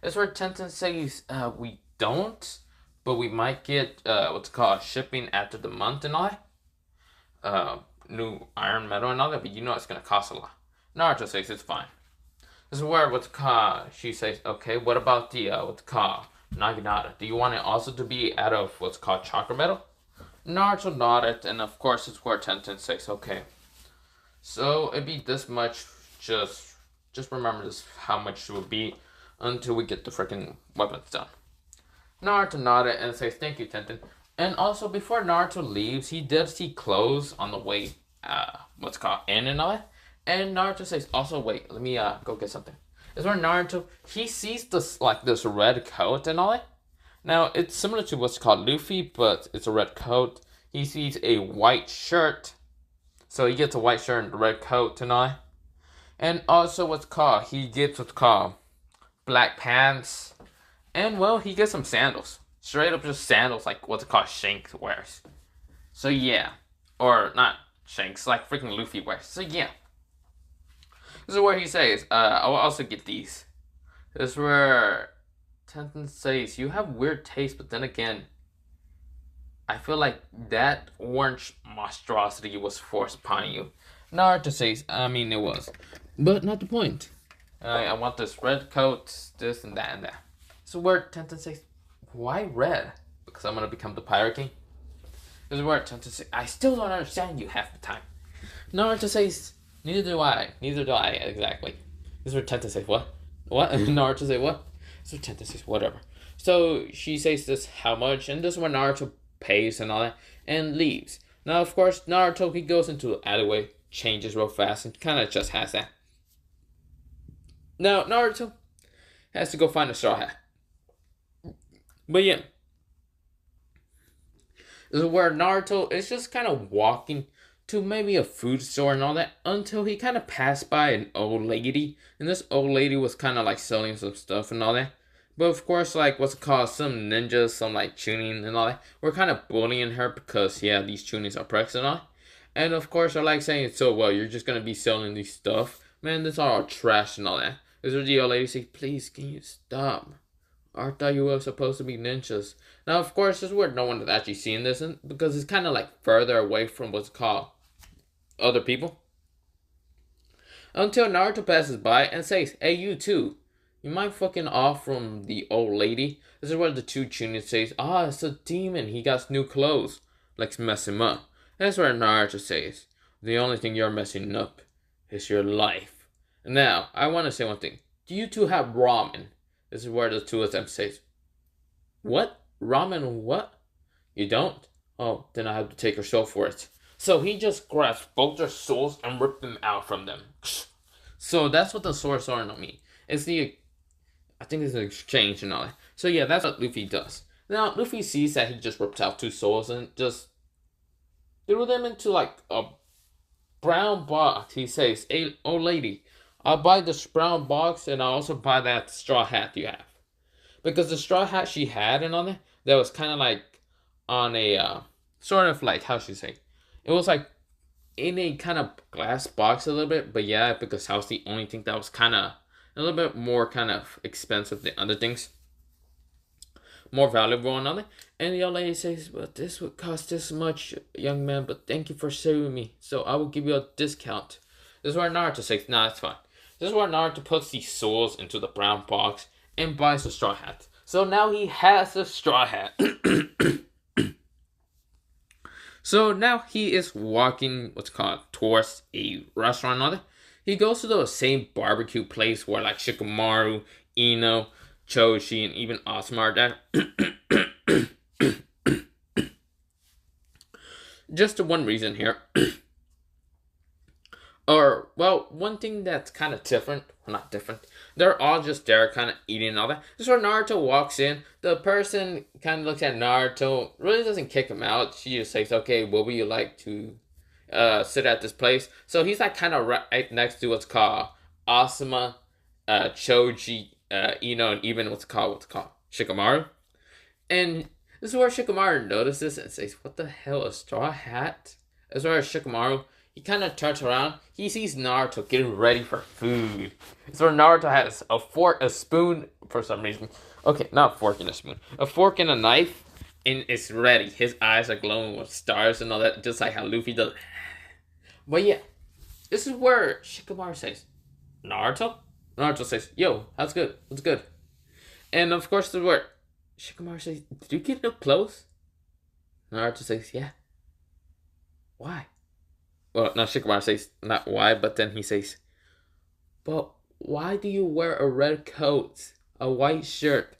This is where Tenten says, we don't, but we might get, what's called shipping after the month and all that. New iron metal and all that, but you know it's gonna cost a lot. Naruto says it's fine. This is where what's called, she says, okay, what about the, what's called, Naginata? Do you want it also to be out of what's called chakra metal? Naruto nodded, and of course it's where Tenten says, okay. So it'd be this much, just remember this, how much it would be until we get the freaking weapons done. Naruto nodded and says, thank you, Tenten. And also, before Naruto leaves, he did see clothes on the way, what's called, in and all that. And Naruto says, also, wait, let me, go get something. It's where Naruto, he sees this, like, this red coat and all that. Now, it's similar to what's called Luffy, but it's a red coat. He sees a white shirt. So he gets a white shirt and a red coat and all that. And also what's called, he gets what's called black pants. And, well, he gets some sandals. Straight up just sandals, like what's called Shanks wears. So, yeah. Or, not Shanks, like freaking Luffy wears. So, yeah. This is where he says, I will also get these. This is where Tenten says, you have weird taste, but then again, I feel like that orange monstrosity was forced upon you. Naruto says, I mean, it was. But not the point. I want this red coat, this and that and that. So where Tenten says, why red? Because I'm going to become the Pirate King? This is where Tenten says, I still don't understand you half the time. Naruto says, neither do I. Neither do I, exactly. This is where Tenten says, what? What? Naruto says, what? So Tenten says, whatever. So she says this, how much? And this is where Naruto pays and all that, and leaves. Now, of course, Naruto, he goes into the alleyway, changes real fast, and kind of just has that. Now, Naruto has to go find a straw hat. But yeah, this is where Naruto is just kind of walking to maybe a food store and all that until he kind of passed by an old lady. And this old lady was kind of like selling some stuff and all that. But of course, like what's it called, some ninjas, some like tuning and all that, we're kind of bullying her because, yeah, these tunings are pricks and all that. And of course, they're like saying, so, well, you're just going to be selling these stuff. Man, this are all trash and all that. This is the old lady saying, please, can you stop? I thought you were supposed to be ninjas. Now, of course, this is where no one is actually seeing this because it's kind of like further away from what's called other people. Until Naruto passes by and says, "Hey, you too. You mind fucking off from the old lady?" This is where the two Chunin says, "Ah, it's a demon. He got new clothes. Let's mess him up." That's where Naruto says, "The only thing you're messing up is your life." Now, I want to say one thing. Do you two have ramen? This is where the two of them says, "What? Ramen what? You don't? Oh, then I have to take your soul for it." So he just grabs both their souls and ripped them out from them. So that's what the sword sword mean. It's the, I think it's an exchange and all that. So yeah, that's what Luffy does. Now Luffy sees that he just ripped out two souls and just threw them into like a brown box. He says, "Hey, old lady, I'll buy this brown box and I'll also buy that straw hat you have." Because the straw hat she had and all that was kind of like on a sort of like, how should you say, it was like in a kind of glass box a little bit, but yeah, because that was the only thing that was kind of a little bit more kind of expensive than other things, more valuable and other. And the old lady says, "But this would cost this much, young man, but thank you for saving me, so I will give you a discount." This is where Naruto says, "Nah, it's fine." This is where Naruto puts these souls into the brown box and buys a straw hat. So now he has a straw hat. So now he is walking, what's called, towards a restaurant or other. He goes to the same barbecue place where like Shikamaru, Ino, Choji, and even Asuma are there. Just the one reason here. Or, well, one thing that's kind of different, well, not different, they're all just there kind of eating and all that. This is where Naruto walks in. The person kind of looks at Naruto, really doesn't kick him out. She just says, "Okay, what would you like to sit at this place?" So he's like kind of right next to what's called Asuma, Choji, Ino, and even what's called Shikamaru. And this is where Shikamaru notices and says, "What the hell, a straw hat?" This is where Shikamaru, he kind of turns around. He sees Naruto getting ready for food. So Naruto has a fork, a spoon, for some reason. Okay, not a fork and a spoon. A fork and a knife, and it's ready. His eyes are glowing with stars and all that, just like how Luffy does. But yeah, this is where Shikamaru says, "Naruto?" Naruto says, "Yo, how's good? What's good?" And of course, this is where Shikamaru says, "Did you get new clothes?" Naruto says, "Yeah." "Why?" Well, no, Shikamaru says not why, but then he says, "But why do you wear a red coat, a white shirt,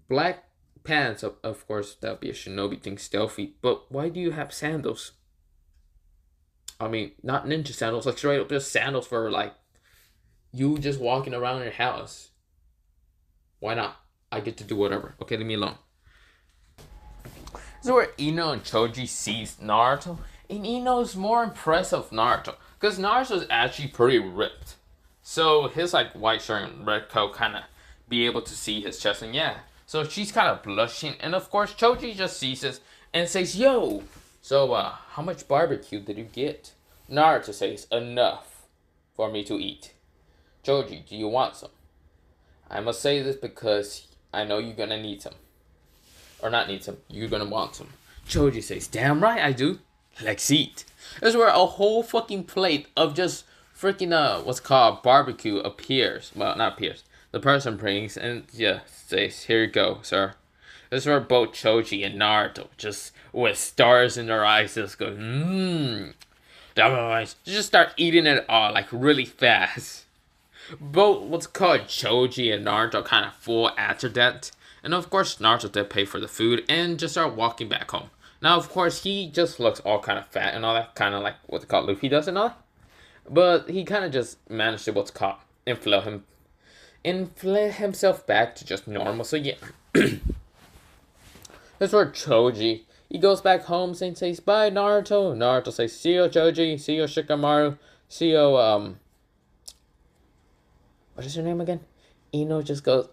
black pants?" Of course, that would be a shinobi thing, stealthy. "But why do you have sandals? I mean, not ninja sandals, like straight up just sandals for like you just walking around your house. Why not? I get to do whatever. Okay, leave me alone." This is where Ino and Choji sees Naruto. And Ino's more impressed of Naruto, because Naruto's actually pretty ripped. So his like white shirt and red coat kind of be able to see his chest, and yeah. So she's kind of blushing, and of course Choji just sees this and says, "Yo, so how much barbecue did you get?" Naruto says, "Enough for me to eat." "Choji, do you want some?" "I must say this because I know you're gonna need some. Or not need some, you're gonna want some." Choji says, "Damn right I do. Let's eat." This is where a whole fucking plate of just freaking what's called barbecue appears. Well, not appears. The person brings and yeah says, "Here you go, sir." This is where both Choji and Naruto, just with stars in their eyes, just go just start eating it all like really fast. Both what's called Choji and Naruto kind of full after that. And of course, Naruto did pay for the food and just start walking back home. Now, of course, he just looks all kind of fat and all that, kind of like what's called Luffy does and all that. But he kind of just managed to what's called inflate himself back to just normal. So yeah, that's where Choji, he goes back home and says, "Bye, Naruto." Naruto says, "See you, Choji. See you, Shikamaru. See you, what is your name again?" Ino just goes,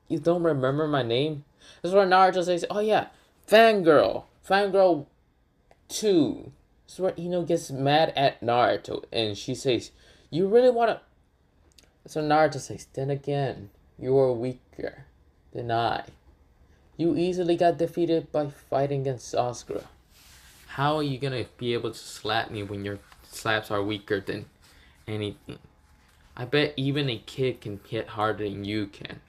You don't remember my name?" This is where Naruto says, "Oh yeah, Fangirl 2. This is where Ino gets mad at Naruto, and she says, "You really wanna..." So Naruto says, "Then again, you are weaker than I. You easily got defeated by fighting against Sakura. how are you gonna be able to slap me when your slaps are weaker than anything? I bet even a kid can hit harder than you can.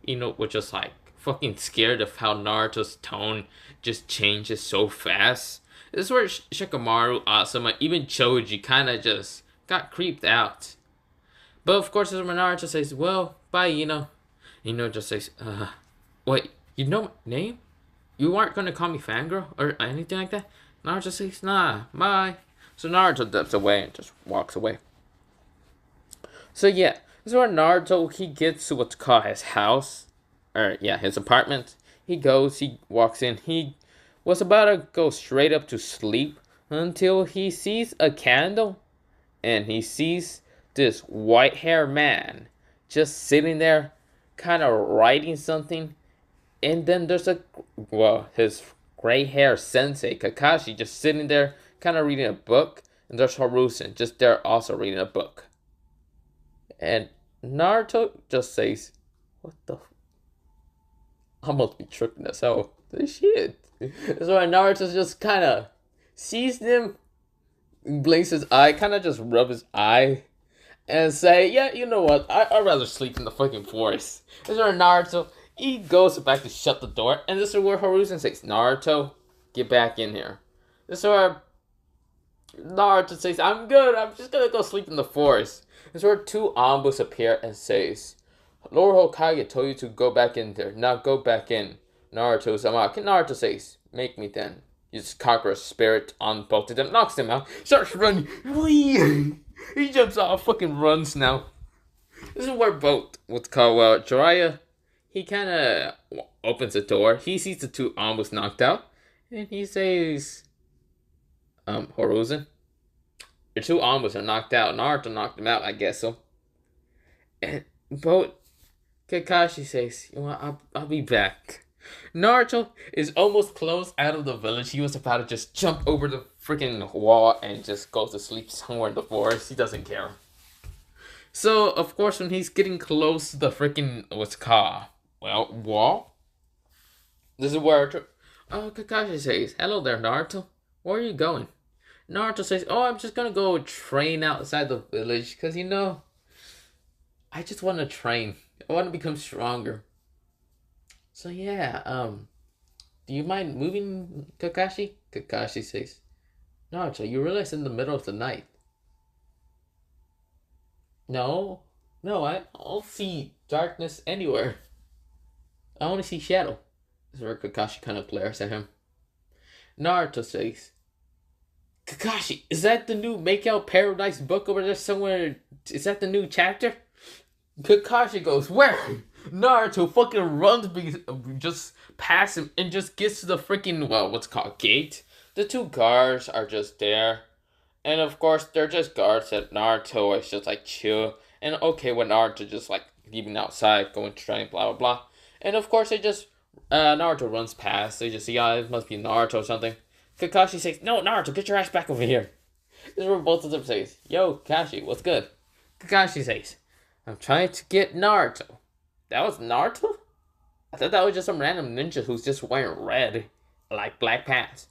We're just like fucking scared of how Naruto's tone just changes so fast. This is where Shikamaru, Asuma, even Choji kind of just got creeped out. But of course, as Naruto says, well, bye, just says, wait, you know my name? You aren't gonna call me fangirl or anything like that? Naruto says, nah, bye. So Naruto dips away and just walks away. So yeah, this is where Naruto, he gets to what's called his house. Or yeah, his apartment. He walks in, he was about to go straight up to sleep until he sees a candle and he sees this white haired man just sitting there kind of writing something, and then there's his gray hair sensei Kakashi just sitting there kind of reading a book, and there's Harusen just there also reading a book. And Naruto just says, what the I must be tripping as hell. This shit. So Naruto just kind of sees them, blinks his eye, kind of just rub his eye, and say, yeah, you know what? I'd rather sleep in the fucking forest. This is where Naruto, he goes back to shut the door, and this is where Harusen says, Naruto, get back in here. This is where Naruto says, I'm good, I'm just gonna go sleep in the forest. This is where two Ambus appear and says, Lord Hokage told you to go back in there. Now go back in. Naruto says, make me then. You just conquer a spirit on both of them, knocks them out, starts running. Whee! He jumps off, fucking runs now. This is where both, what's called, Jiraiya, he kind of opens the door. He sees the two almost knocked out, and he says, Horuzen, your two almost are knocked out. Naruto knocked them out, I guess so. And both Kakashi says, you know, I'll be back. Naruto is almost close out of the village. He was about to just jump over the freaking wall and just go to sleep somewhere in the forest. He doesn't care. So, of course, when he's getting close to the freaking, wall, this is where Kakashi says, hello there, Naruto. Where are you going? Naruto says, I'm just gonna go train outside the village, because, I just want to train. I want to become stronger. So yeah, do you mind moving, Kakashi? Kakashi says, Naruto, you realize in the middle of the night. No, I don't see darkness anywhere. I only see shadow. This is where Kakashi kind of glares at him. Naruto says, Kakashi, is that the new Make Out Paradise book over there somewhere? Is that the new chapter? Kakashi goes, where? Naruto fucking runs, just past him, and just gets to the freaking, gate. The two guards are just there. And of course, they're just guards that Naruto is just like chill. And okay with Naruto just like leaving outside, going to train, blah, blah, blah. And of course, they just, Naruto runs past. They just see, it must be Naruto or something. Kakashi says, no, Naruto, get your ass back over here. This is where both of them says, yo, Kakashi, what's good? Kakashi says, I'm trying to get Naruto. That was Naruto? I thought that was just some random ninja who's just wearing red, like black pants.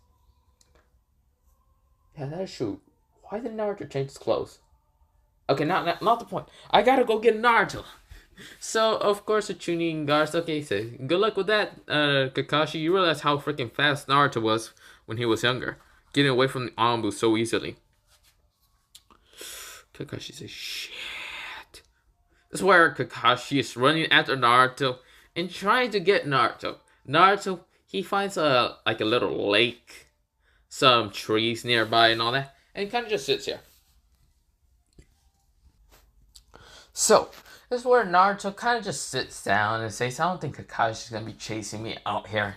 Yeah, that is true. Why did Naruto change his clothes? Okay, not the point. I gotta go get Naruto. So, of course, the Chunin guards, say, good luck with that, Kakashi. You realize how freaking fast Naruto was when he was younger. Getting away from the Anbu so easily. Kakashi says, shit. This is where Kakashi is running after Naruto and trying to get Naruto. Naruto, he finds a little lake, some trees nearby and all that, and kind of just sits here. So, this is where Naruto kind of just sits down and says, I don't think Kakashi's going to be chasing me out here.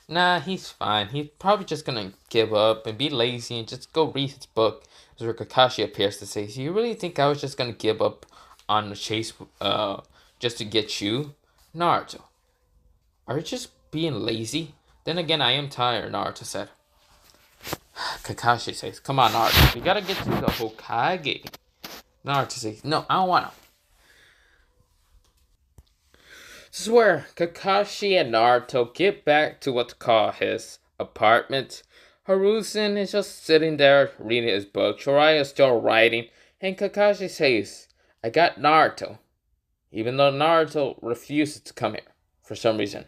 Nah, he's fine. He's probably just going to give up and be lazy and just go read his book. This is where Kakashi appears to say, so you really think I was just going to give up on the chase just to get you? Naruto, are you just being lazy? Then again, I am tired, Naruto said. Kakashi says, come on, Naruto, we gotta get to the Hokage. Naruto says, no, I don't wanna. This is where Kakashi and Naruto get back to what's called his apartment. Harusen is just sitting there reading his book. Jiraiya is still writing. And Kakashi says, I got Naruto. Even though Naruto refuses to come here for some reason.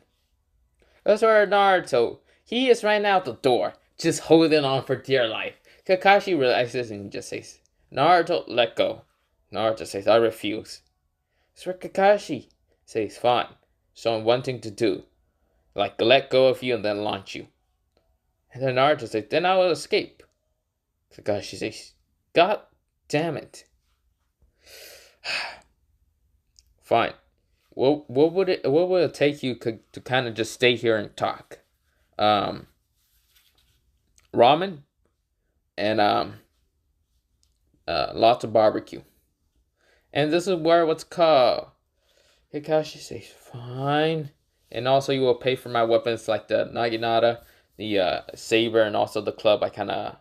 That's where Naruto, he is right now at the door, just holding on for dear life. Kakashi realizes and just says, Naruto, let go. Naruto says, I refuse. That's where Kakashi says, fine. So I'm wanting to do. Like, let go of you and then launch you. And then Naruto says, then I will escape. Kakashi says, God damn it. Fine. What would it take you to kind of just stay here and talk? Ramen and lots of barbecue. And this is where what's called Kakashi says fine. And also you will pay for my weapons like the Naginata, the saber, and also the club I kinda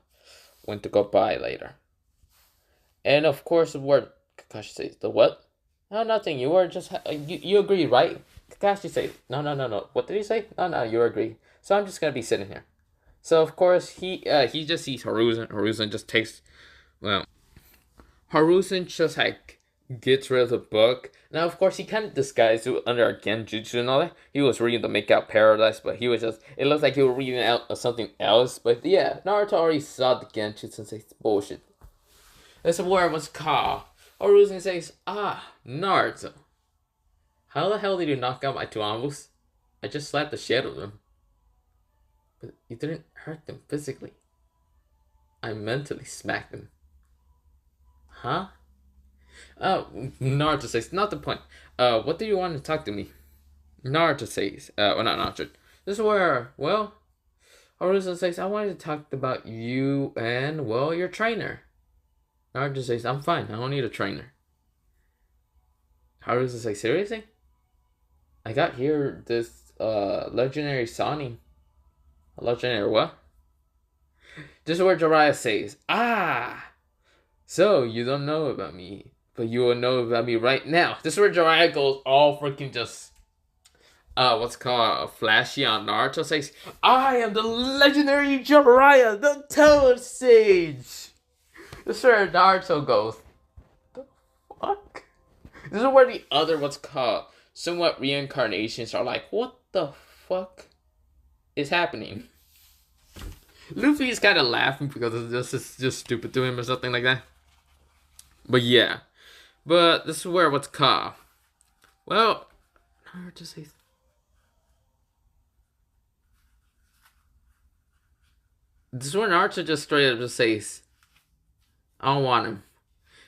went to go buy later. And of course where Kakashi says the what? No, nothing. You were just you agree, right? Kakashi says no. What did he say? No, you agree. So I'm just gonna be sitting here. So of course he just sees Harusen. Harusen just takes Harusen just like gets rid of the book. Now of course he kind of disguised it under a genjutsu and all that. He was reading the Make Out Paradise, but he was just it looks like he was reading out something else. But yeah, Naruto already saw the genjutsu and says bullshit. That's where it was called. Harusen says, Naruto. How the hell did you knock out my two uncles? I just slapped the shit out of them. But you didn't hurt them physically. I mentally smacked them. Huh? Oh, Naruto says, not the point. What do you want to talk to me? Naruto says, well, not Naruto. This is where, well, Harusen says, I wanted to talk about you and, well, your trainer. Naruto says, I'm fine. I don't need a trainer. Harusen says, seriously? I got here this legendary Sani. A legendary what? This is where Jiraiya says, so you don't know about me, but you will know about me right now. This is where Jiraiya goes all freaking just, what's called flashy on Naruto. Says, I am the legendary Jiraiya, the Toad Sage. This is where Naruto goes, the fuck? This is where the other, what's called, somewhat reincarnations are like, what the fuck is happening? Luffy is kind of laughing because this is just stupid to him or something like that. But yeah. But this is where what's called. Well, Naruto says. This is where Naruto just straight up just says, I don't want him.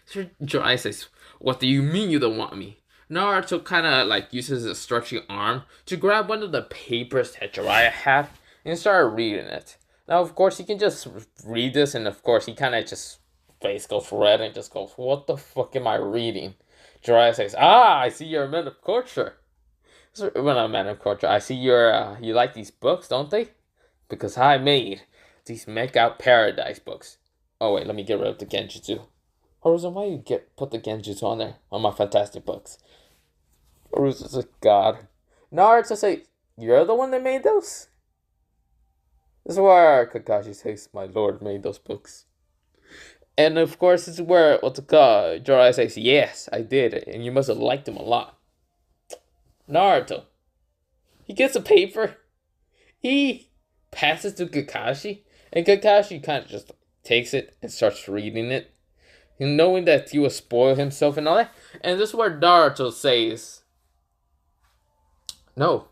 So Jiraiya says, what do you mean you don't want me? Naruto kind of like uses his stretchy arm to grab one of the papers that Jiraiya had and start reading it. Now, of course, he can just read this, and of course, he kind of just face goes red and just goes, what the fuck am I reading? Jiraiya says, I see you're a man of culture. Well, not a man of culture. I see you're, you like these books, don't they? Because I made these Make Out Paradise books. Oh, wait, let me get rid of the Genjutsu. Harusen, why you put the Genjutsu on there? On my fantastic books. Harusen's a god. Naruto says, you're the one that made those? This is where Kakashi says, my lord made those books. And of course, this is where, what's it called? Jiraiya says, yes, I did. And you must have liked him a lot. Naruto. He gets a paper. He passes to Kakashi. And Kakashi kind of just takes it and starts reading it. And knowing that he will spoil himself and all that. And this is where Naruto says, no.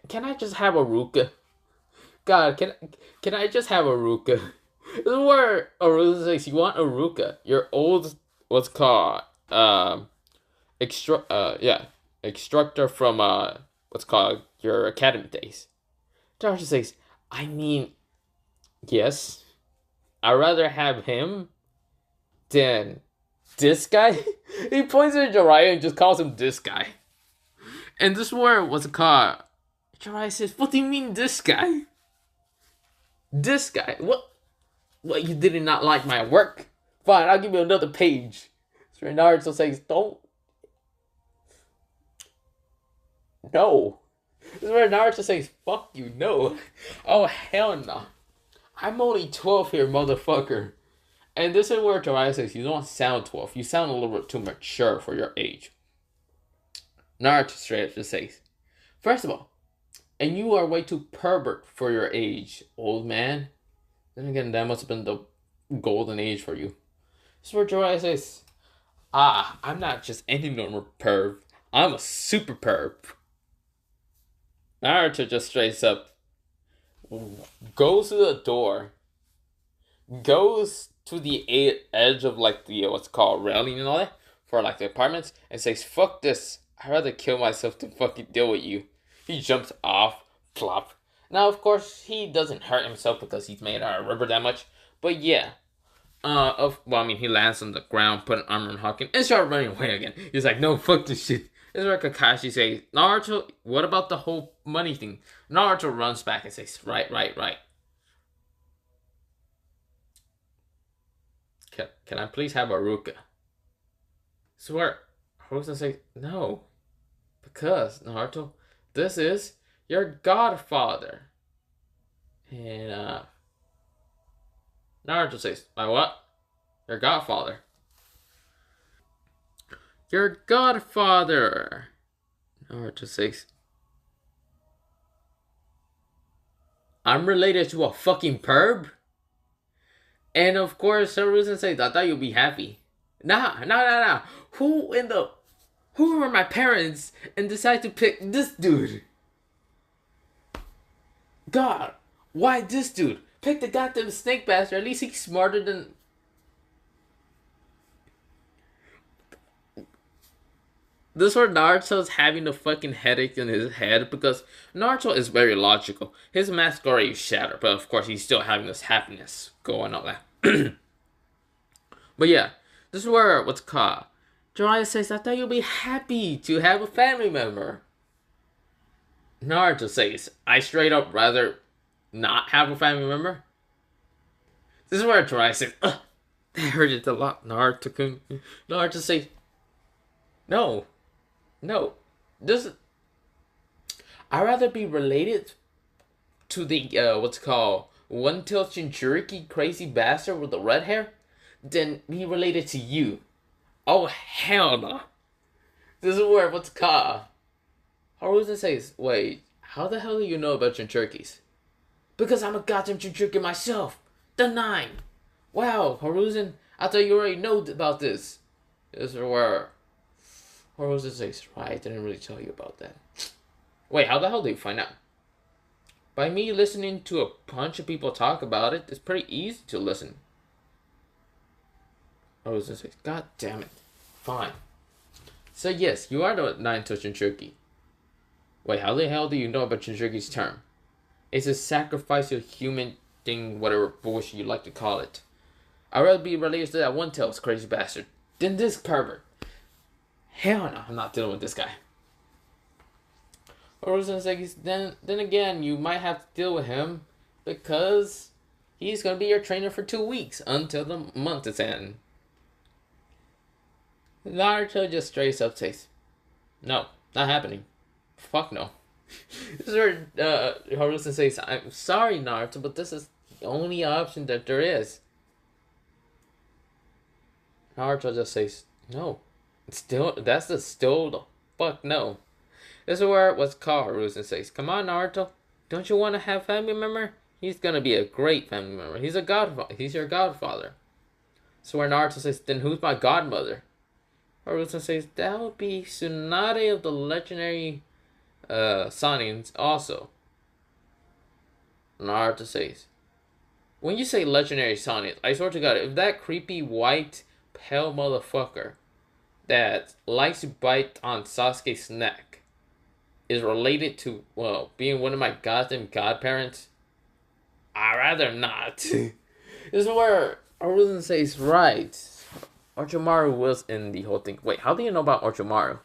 Can I just have a Ruka? God, can I just have a Ruka? This is where Aruka says, you want a Ruka. Your old, what's called, instructor from, what's called, your academy days. Naruto says, I mean, yes. I'd rather have him than this guy. He points at Jiraiya and just calls him this guy. And this is where, what's it called? Jiraiya says, what do you mean this guy? This guy? What, you did not like my work? Fine, I'll give you another page. So Naruto says, don't. No. This is where Naruto says, fuck you, no. Oh, hell no. I'm only 12 here, motherfucker. And this is where Jiraiya says, you don't sound 12. You sound a little bit too mature for your age. Naruto straight up just says, first of all, and you are way too pervert for your age, old man. Then again, that must have been the golden age for you. This is where Jiraiya says, I'm not just any normal perv. I'm a super perv. Naruto just straight up goes to the door, goes to the edge of like the what's called railing and all that for like the apartments and says, fuck this. I'd rather kill myself than fucking deal with you. He jumps off, plop. Now, of course, he doesn't hurt himself because he's made out of rubber that much. But yeah. He lands on the ground, put an armor on Hawking, and start running away again. He's like, no, fuck this shit. This is where Kakashi says, Naruto, what about the whole money thing? Naruto runs back and says, right. Can I please have a Ruka? Swear. Hosen says, no. Because, Naruto, this is your godfather. And, Naruto says, my what? Your godfather. Your godfather. Naruto says, I'm related to a fucking perv? And of course, Hiruzen says, I thought you'd be happy. Nah. Who were my parents and decide to pick this dude? God, why this dude? Pick the goddamn snake bastard. At least he's smarter than... This is where Naruto's having a fucking headache in his head because Naruto is very logical. His mask already shattered, but of course he's still having this happiness going on that. But yeah, this is where what's called Jiraiya says, I thought you'd be happy to have a family member. Naruto says, I straight up rather not have a family member. This is where Jiraiya says, ugh, that hurted a lot, Naruto-kun. Naruto says, no, this I'd rather be related to the, what's called, one-tailed Jinchuriki crazy bastard with the red hair than be related to you. Oh, hell no. This is where what's called. Haruzen says, wait, how the hell do you know about Jinchurikis? Because I'm a goddamn Jinchuriki myself. The 9. Wow, Haruzen, I thought you already know about this. This is where Haruzen says, right, I didn't really tell you about that. Wait, how the hell did you find out? By me listening to a bunch of people talk about it, it's pretty easy to listen. Haruzen says, God damn it. Fine. So yes, you are the 9-tailed Jinchuriki. Wait, how the hell do you know about Jinchuriki's term? It's a sacrifice of human thing, whatever bullshit you like to call it. I'd rather be related to that one-tailed crazy bastard than this pervert. Hell no, I'm not dealing with this guy. Haruzen says, then again, you might have to deal with him because he's going to be your trainer for 2 weeks until the month is end. Naruto just straight up says, no, not happening. Fuck no. This is where Haruzen says, I'm sorry, Naruto, but this is the only option that there is. Naruto just says, no. Still the fuck no. This is where what's called Haruzen says, come on, Naruto. Don't you want to have family member? He's gonna be a great family member. He's your godfather. So where Naruto says, then who's my godmother? Haruzen says, that would be Tsunade of the legendary Sanins also. Naruto says, when you say legendary Sanins, I swear to God, if that creepy white pale motherfucker that likes to bite on Sasuke's neck is related to, well, being one of my goddamn godparents, I'd rather not. This is where Haruzen says, right, Orochimaru was in the whole thing. Wait, how do you know about Orochimaru?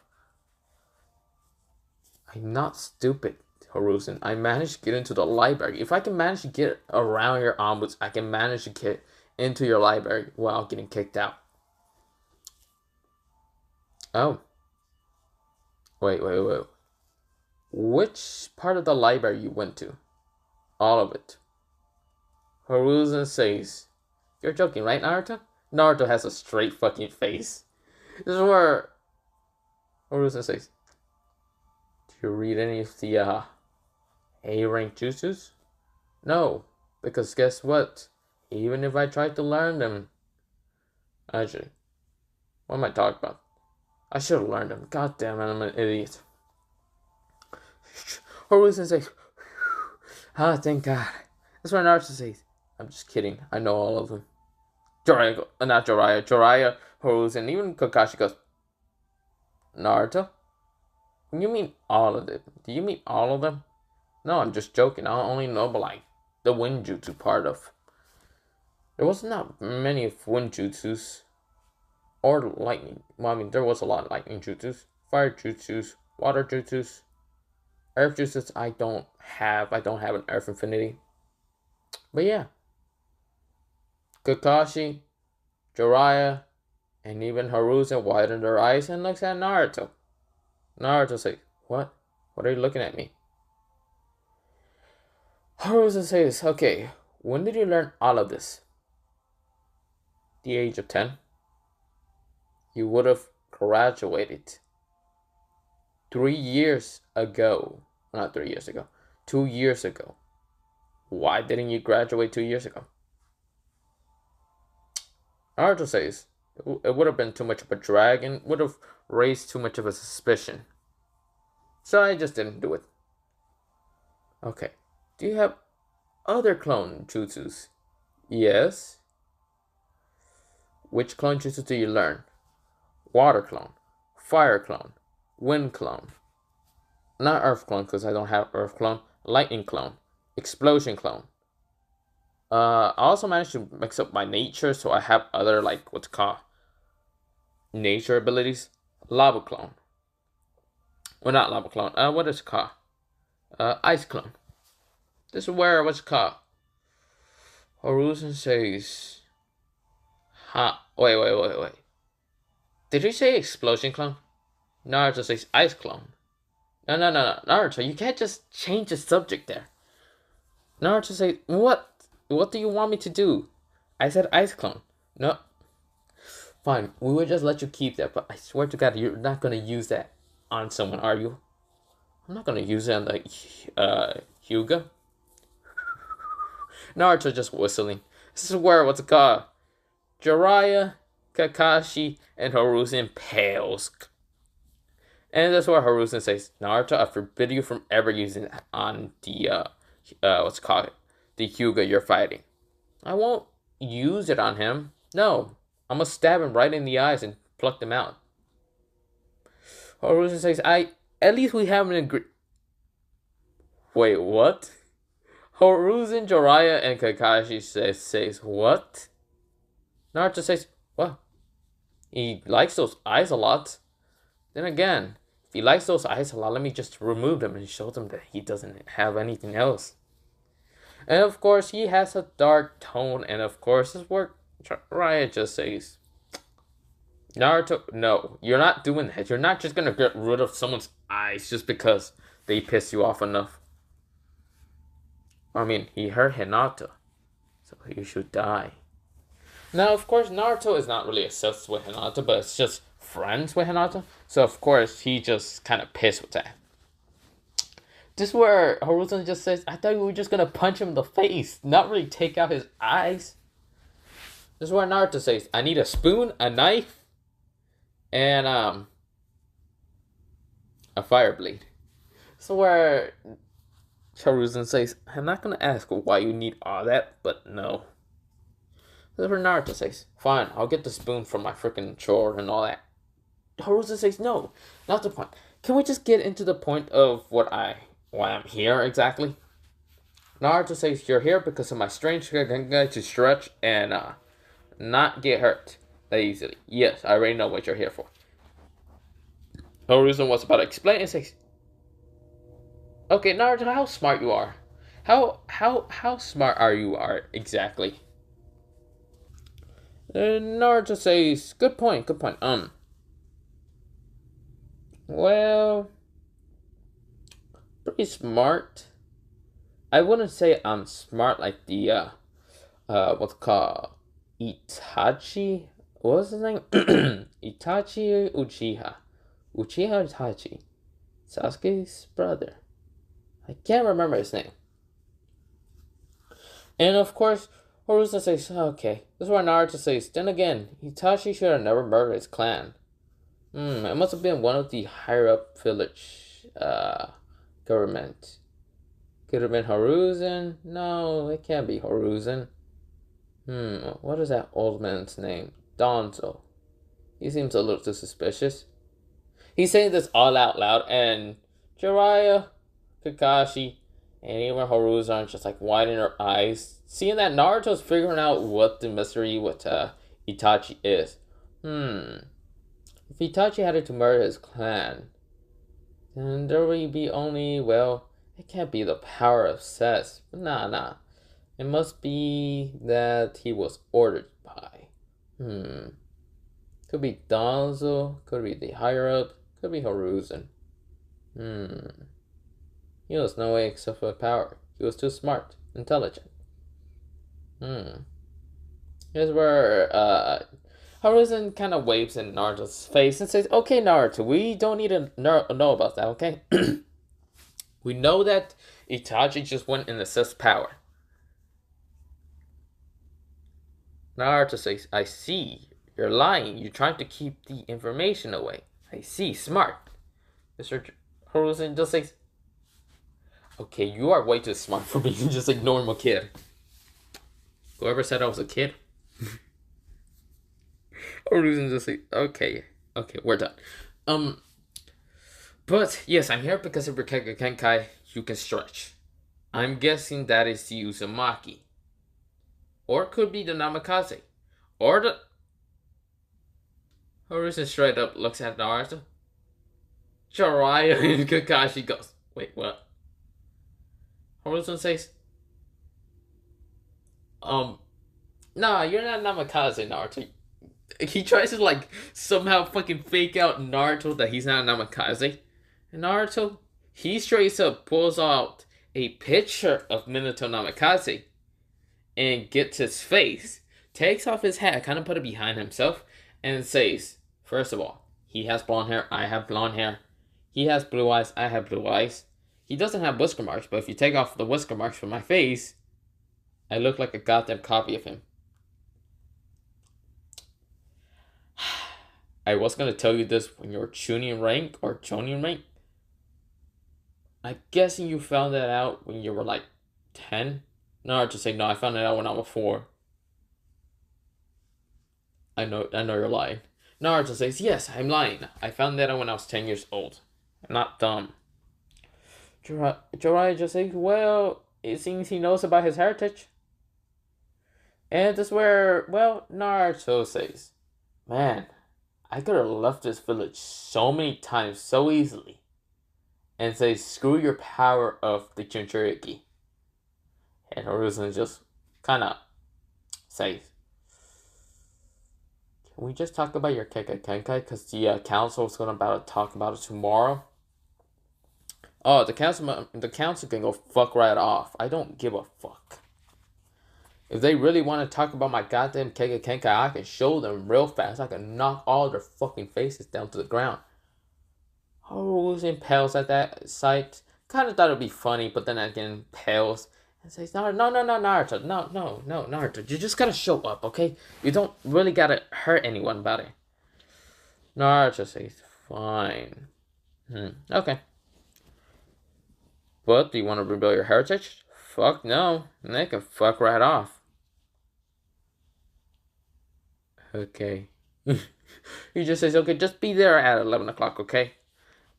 I'm not stupid, Haruzen. I managed to get into the library. If I can manage to get around your ombuds, I can manage to get into your library without getting kicked out. Oh. Wait. Which part of the library you went to? All of it. Hiruzen says, "You're joking, right, Naruto?" Naruto has a straight fucking face. This is where Hiruzen says, "Do you read any of the A rank jutsus?" "No, because guess what? Even if I tried to learn them, actually, what am I talking about? I should have learned them. God damn it, I'm an idiot." Hiruzen says, "Ah, thank God." That's what Naruto says, "I'm just kidding. I know all of them." Not Jiraiya, Hiruzen, even Kakashi goes, "Naruto? You mean all of them? Do you mean all of them?" "No, I'm just joking. I only know about like the Winjutsu part of. There was not many of Winjutsus or lightning. Well, I mean, there was a lot of lightning jutsus, fire jutsus, water jutsus, earth jutsus. I don't have an earth infinity. But yeah, Kakashi, Jiraiya, and even Hiruzen widen their eyes and looks at Naruto. Naruto says, "What? What are you looking at me?" Hiruzen says, "Okay, when did you learn all of this?" "The age of 10. You would have graduated 3 years ago. Not 3 years ago. 2 years ago. Why didn't you graduate 2 years ago?" Naruto says, "It would have been too much of a drag and would have raised too much of a suspicion. So I just didn't do it." "Okay. Do you have other clone jutsus?" "Yes." "Which clone jutsu do you learn?" "Water clone, fire clone, wind clone. Not earth clone because I don't have earth clone. Lightning clone, explosion clone. I also managed to mix up my nature, so I have other like what's called nature abilities. Lava clone. Well, not lava clone. What is it called? Ice clone. This is where what's it called. Hiruzen says, "Huh? Wait. Did you say explosion clone?" Naruto says ice clone. No. Naruto, you can't just change the subject there. Naruto says, "What? What do you want me to do?" "I said ice clone." "No. Fine, we will just let you keep that, but I swear to God, you're not gonna use that on someone, are you?" "I'm not gonna use it on the Hyuga." Naruto just whistling. This is where what's it called? Jiraiya, Kakashi, and Hiruzen pales. And that's where Hiruzen says, "Naruto, I forbid you from ever using it on the what's it called? The Hyuga you're fighting." "I won't use it on him. No. I'm gonna stab him right in the eyes and pluck them out." Hiruzen says, at least we have an agree." Wait, what? Hiruzen, Jiraiya, and Kakashi says what? Naruto says, "Well, he likes those eyes a lot. Then again, if he likes those eyes a lot, let me just remove them and show them that he doesn't have anything else." And of course, he has a dark tone, and of course, his work. Jiraiya just says, "Naruto, no, you're not doing that. You're not just gonna get rid of someone's eyes just because they piss you off enough. I mean, he hurt Hinata, so he should die." Now, of course, Naruto is not really obsessed with Hinata, but it's just friends with Hinata. So, of course, he just kind of pissed with that. This is where Hiruzen just says, "I thought you were just gonna punch him in the face, not really take out his eyes." This is where Naruto says, "I need a spoon, a knife, and a fire blade." So where Hiruzen says, "I'm not gonna ask why you need all that, but no." This is where Naruto says, "Fine, I'll get the spoon from my freaking chore and all that." Hiruzen says, "No, not the point. Can we just get into the point of why I'm here exactly?" Naruto says, "You're here because of my strange Gengai to stretch and not get hurt that easily." "Yes, I already know what you're here for." Hiruzen was about to explain and says, "Okay, Naruto, how smart you are. How smart are exactly?" Naruto says, good point. Well, pretty smart. I wouldn't say I'm smart like the what's called Itachi. What was his name? Itachi Uchiha. Uchiha Itachi. Sasuke's brother. I can't remember his name. And of course, Horusa says, okay. This is where Naruto says, then again, Itachi should have never murdered his clan. It must have been one of the higher up village government. Could have been Horuzen? No, it can't be Horuzen. What is that old man's name? Donzo. He seems a little too suspicious. He's saying this all out loud, and Jiraiya, Kakashi, and even Horuzen are just like widening their eyes, seeing that Naruto's figuring out what the mystery with Itachi is. If Itachi had to murder his clan, then there would be only, well, it can't be the power of Sess. Nah. It must be that he was ordered by. Could be Donzo, could be the higher up, could be Horuzen. He was no way except for power. He was too smart, intelligent. Here's where Horuzen kind of waves in Naruto's face and says, okay, Naruto, we don't need to know about that, okay? We know that Itachi just went and assessed power. Naruto says, I see. You're lying. You're trying to keep the information away. I see. Smart. Mr. Horuzen just says, okay, you are way too smart for being just a normal kid. Whoever said I was a kid? Horuzen just says, okay, we're done. But yes, I'm here because of your Kenkai, you can stretch. I'm guessing that is the Uzumaki. Or it could be the Namikaze. Or the... Horuzen straight up looks at Naruto. Jiraiya and Kakashi goes, wait, what? Horuzen says, nah, you're not Namikaze, Naruto. He tries to, like, somehow fucking fake out Naruto that he's not Namikaze. And Naruto, he straight up pulls out a picture of Minato Namikaze and gets his face, takes off his hat, kind of put it behind himself, and says, first of all, he has blonde hair, I have blonde hair. He has blue eyes, I have blue eyes. He doesn't have whisker marks, but if you take off the whisker marks from my face, I look like a goddamn copy of him. I was going to tell you this when you were Chunin rank or Chonin rank. I'm guessing you found that out when you were like 10? Naruto say, no, I found it out when I was 4. I know you're lying. Naruto says, yes, I'm lying. I found that out when I was 10 years old. I'm not dumb. Jiraiya just says, well, it seems he knows about his heritage. And this is where, well, Naruto says, man, I could have left this village so many times so easily. And say, screw your power of the Jinchuriki. And Horuzen just kind of says, can we just talk about your Kenkai? Because the council is about to talk about it tomorrow. Oh, the council can go fuck right off. I don't give a fuck. If they really want to talk about my goddamn Kenkai, I can show them real fast. I can knock all their fucking faces down to the ground. Horuzen pales at that sight. Kind of thought it'd be funny, but then again, pales and says, no, Naruto, no, Naruto, you just gotta show up, okay? You don't really gotta hurt anyone about it. Naruto says, fine. Okay. But do you want to rebuild your heritage? Fuck no. And they can fuck right off. Okay. He just says, okay, just be there at 11 o'clock, okay?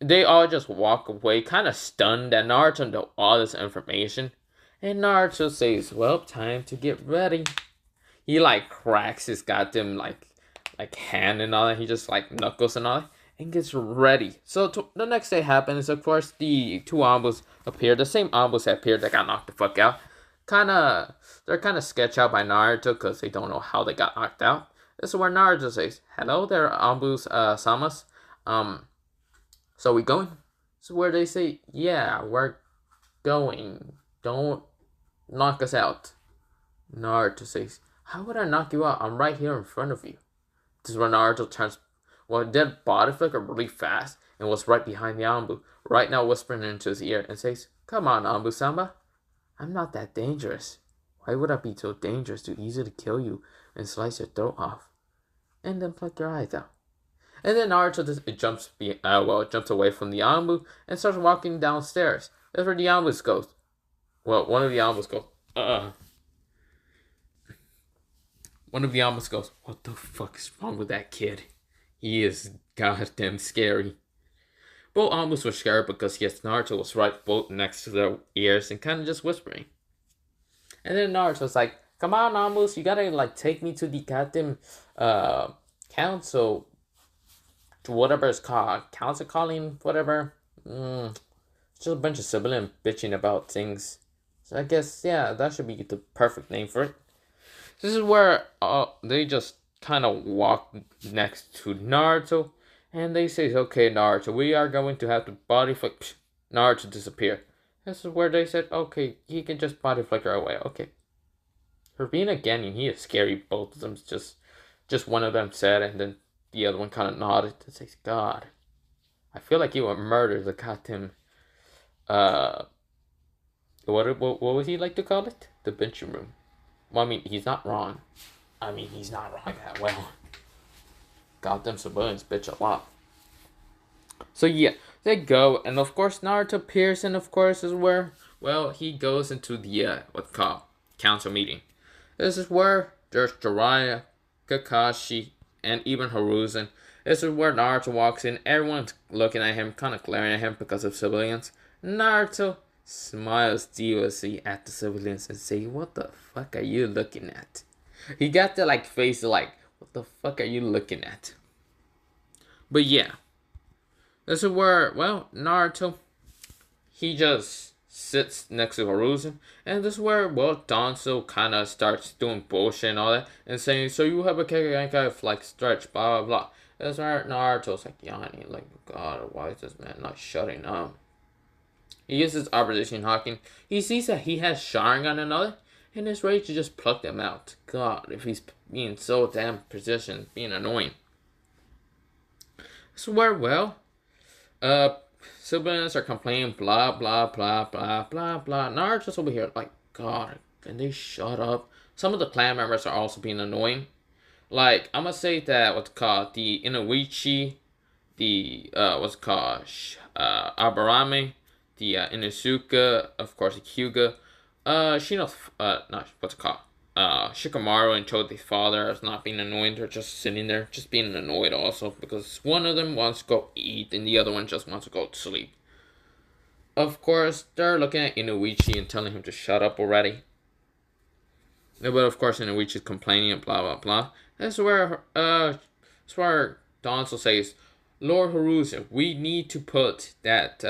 They all just walk away, kind of stunned that Naruto knows all this information. And Naruto says, well, time to get ready. He, like, cracks his goddamn, like hand and all that. He just, like, knuckles and all that. And gets ready. So, the next day happens. Of course, the 2 Ambos appear. The same Ambos that appeared that got knocked the fuck out. They're kind of sketched out by Naruto because they don't know how they got knocked out. This is where Naruto says, hello there, Ambos, Samas. So we going? So where they say, yeah, we're going. Don't knock us out. Naruto says, how would I knock you out? I'm right here in front of you. This is when Naruto turns, well, did body flicker really fast and was right behind the Anbu, right now whispering into his ear and says, come on, Anbu-sama. I'm not that dangerous. Why would I be so dangerous to easily kill you and slice your throat off? And then pluck your eyes out. And then Naruto jumps away from the Anbu and starts walking downstairs. That's where the Anbus goes. Well, one of the Anbus goes, One of the Anbus goes, what the fuck is wrong with that kid? He is goddamn scary. Both Anbus were scared because yes, Naruto was right both next to their ears and kind of just whispering. And then Naruto was like, come on, Anbus, you gotta like take me to the goddamn council, to whatever it's called, council calling, whatever. Just a bunch of civilian bitching about things. So I guess, yeah, that should be the perfect name for it. This is where they just kind of walk next to Naruto. And they say, okay, Naruto, we are going to have to body flick Naruto disappear. This is where they said, okay, he can just body flicker away. Okay. For being a Genin, he is scary. Both of them, just one of them said, and then the other one kind of nodded and says, God, I feel like you would murder the goddamn, what would he like to call it? The benching room. Well, I mean, he's not wrong. He's not wrong that well. Goddamn civilians bitch a lot. So yeah, they go, and of course Naruto appears, and of course is where, well, he goes into the, what's called, council meeting. This is where there's Jiraiya, Kakashi, and even Hiruzen. This is where Naruto walks in. Everyone's looking at him, kind of glaring at him because of civilians. Naruto smiles deviously at the civilians and say, what the fuck are you looking at? He got the like face like, what the fuck are you looking at? But yeah, this is where, well, Naruto, he just sits next to Hiruzen, and this is where, well, Danzo kind of starts doing bullshit and all that, and saying, so you have a Kagekikai like stretch, blah blah blah. That's where Naruto's like yawning, like, God, why is this man not shutting up? He uses opposition hawking. He sees that he has Sharingan and all that, and is ready to just pluck them out. God, if he's being so damn positioned, being annoying. So where, well, civilians are complaining, blah, blah, blah, blah, blah, blah. Naruto's over here like, God, can they shut up? Some of the clan members are also being annoying. Like, I'm gonna say that, what's called, the Inoichi, the, Aburame, the, Inosuke, of course, the Hyuga, Shikamaru and Choji's father is not being annoyed. They're just sitting there, just being annoyed also, because one of them wants to go eat and the other one just wants to go to sleep. Of course, they're looking at Inoichi and telling him to shut up already. But of course, Inoichi's complaining and blah blah blah. That's where Danzo says, Lord Hiruzen, we need to put that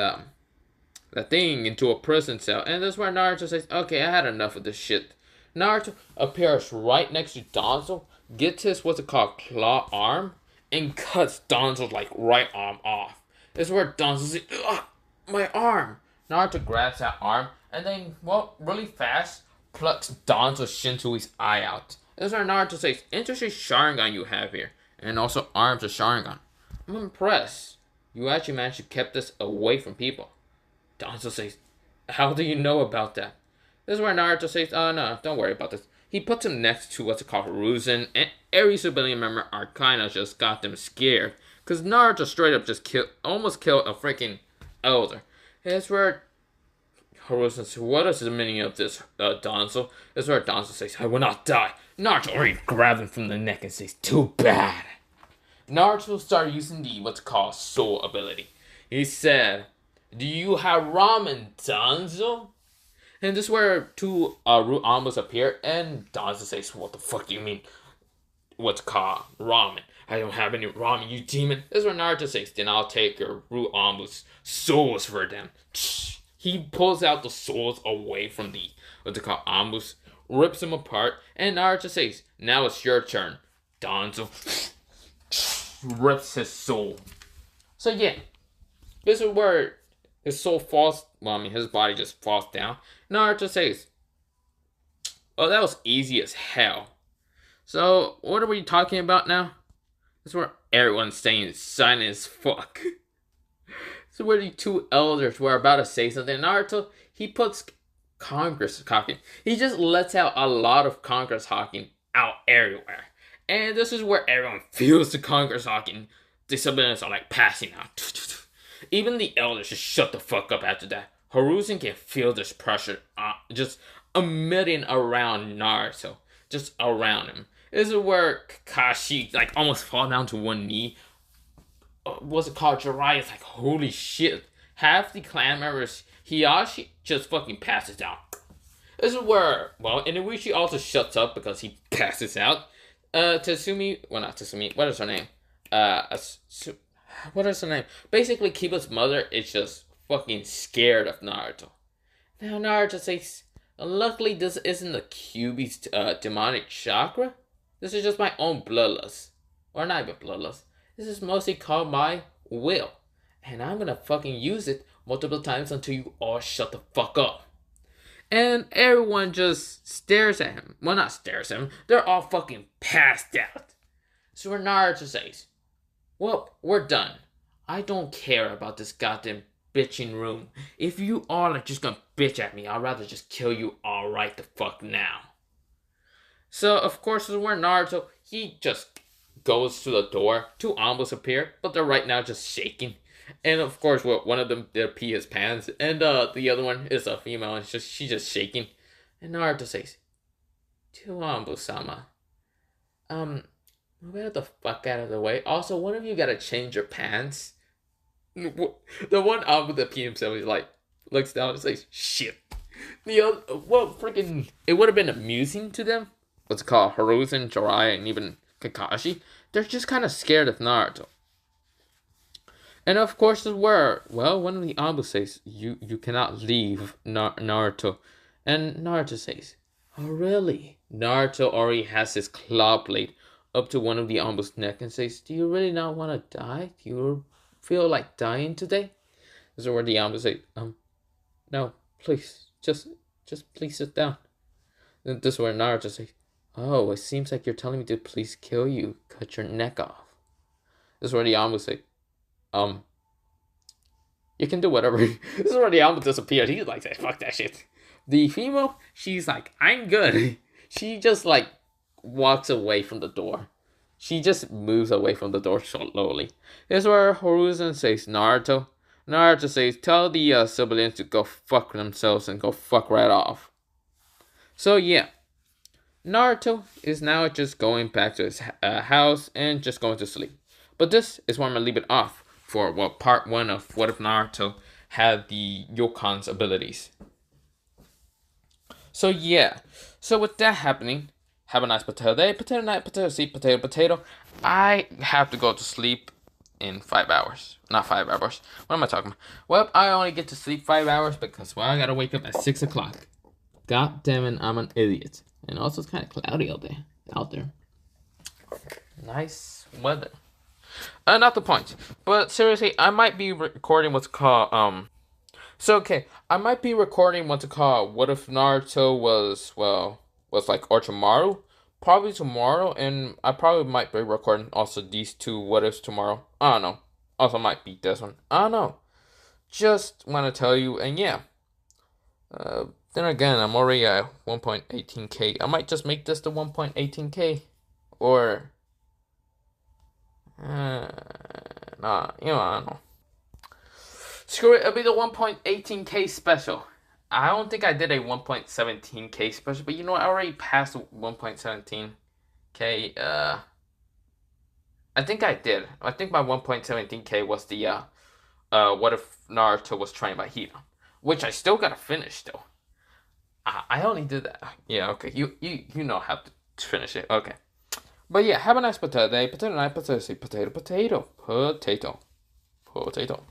thing into a prison cell. And that's where Naruto says, okay, I had enough of this shit. Naruto appears right next to Danzo, gets his, claw arm, and cuts Danzo's, right arm off. This is where Danzo says, ugh, my arm. Naruto grabs that arm, and then, well, really fast, plucks Danzo's Shinsui's eye out. This is where Naruto says, interesting Sharingan you have here, and also arms of Sharingan. I'm impressed. You actually managed to keep this away from people. Danzo says, how do you know about that? This is where Naruto says, oh no, don't worry about this. He puts him next to Hiruzen, and every civilian member are kind of just got them scared. Because Naruto straight up just almost killed a freaking elder. That's where Hiruzen says, what is the meaning of this, Danzo? This is where Danzo says, I will not die. Naruto already grabbed him from the neck and says, too bad. Naruto started using the, soul ability. He said, do you have ramen, Danzo? And this is where two root almost appear, and Danzo says, what the fuck do you mean? Ramen? I don't have any ramen, you demon. This is where Naruto says, then I'll take your root almost souls for them. He pulls out the souls away from the, Ambus, rips them apart, and Naruto says, now it's your turn, Danzo. Rips his soul. So yeah, this is where His soul falls, well, I mean, his body just falls down. Naruto says, oh, that was easy as hell. So, what are we talking about now? That's where everyone's staying silent as fuck. So, where the two elders were about to say something, Naruto, he puts Congress talking. He just lets out a lot of Congress talking out everywhere. And this is where everyone feels the Congress talking. The civilians are like passing out. Even the elders just shut the fuck up after that. Hiruzen can feel this pressure just emitting around Naruto. Just around him. This is where Kakashi like almost fall down to one knee. What's it called? Jiraiya's like, holy shit. Half the clan members, Hiyashi just fucking passes out. This is where, well, Inuishi also shuts up because he passes out. Tatsumi, well, not Tatsumi, what is her name? What is her name? Basically, Kiba's mother is just fucking scared of Naruto. Now, Naruto says, luckily, this isn't the Kyuubi's demonic chakra. This is just my own bloodlust. Or not even bloodlust. This is mostly called my will. And I'm gonna fucking use it multiple times until you all shut the fuck up. And everyone just stares at him. Well, not stares at him. They're all fucking passed out. So Naruto says, well, we're done. I don't care about this goddamn bitching room. If you all are just gonna bitch at me, I'd rather just kill you all right the fuck now. So, of course, this is where Naruto, he just goes to the door. Two Ambos appear, but they're right now just shaking. And, of course, one of them did pee his pants, and the other one is a female, and she's just shaking. And Naruto says, to Ambo-sama, move the fuck out of the way. Also, one of you gotta change your pants. The one Ambo that pee himself is like, looks down and says, shit. The other, well, freaking, it would have been amusing to them. What's it called? Hiruzen, Jiraiya, and even Kakashi. They're just kind of scared of Naruto. And of course, this where, well, one of the Ambos says, you cannot leave Naruto. And Naruto says, oh, really? Naruto already has his claw blade up to one of the Ambos' neck and says, do you really not want to die? Do you feel like dying today? This is where the Ambos say, no, please, just please sit down. And this is where Naruto says, oh, it seems like you're telling me to please kill you, cut your neck off. This is where the Ambos say, you can do whatever. This is where the Alma disappeared. He's like, fuck that shit. The female, she's like, I'm good. She just like walks away from the door. She just moves away from the door slowly. Here's where Hiruzen says, Naruto. Naruto says, tell the siblings to go fuck themselves and go fuck right off. So yeah, Naruto is now just going back to his house and just going to sleep. But this is where I'm gonna leave it off for part 1 of What If Naruto had the Yokon's abilities. So yeah, so with that happening, have a nice potato day, potato night, potato seed, potato, potato. I have to go to sleep in 5 hours. Not 5 hours. What am I talking about? Well, I only get to sleep 5 hours because, well, I gotta wake up at 6 o'clock. God damn it, I'm an idiot. And also, it's kind of cloudy out there. Nice weather. Not the point. But seriously, I might be recording what's called, I might be recording what's called What If Naruto was like Orochimaru? Probably tomorrow, and I probably might be recording also these two What Ifs tomorrow. I don't know. Also might be this one. I don't know. Just want to tell you, and yeah. Then again, I'm already at 1.18k. I might just make this the 1.18k. Or nah, I don't know. Screw it, it'll be the 1.18k special. I don't think I did a 1.17k special, but I already passed 1.17k. I think I did. I think my 1.17k was the What If Naruto was trained by Hina, which I still gotta finish though. I only did that. Yeah, okay. You know how to finish it. Okay. But yeah, have a nice potato day. Potato night, potato seed, potato, potato, potato, potato.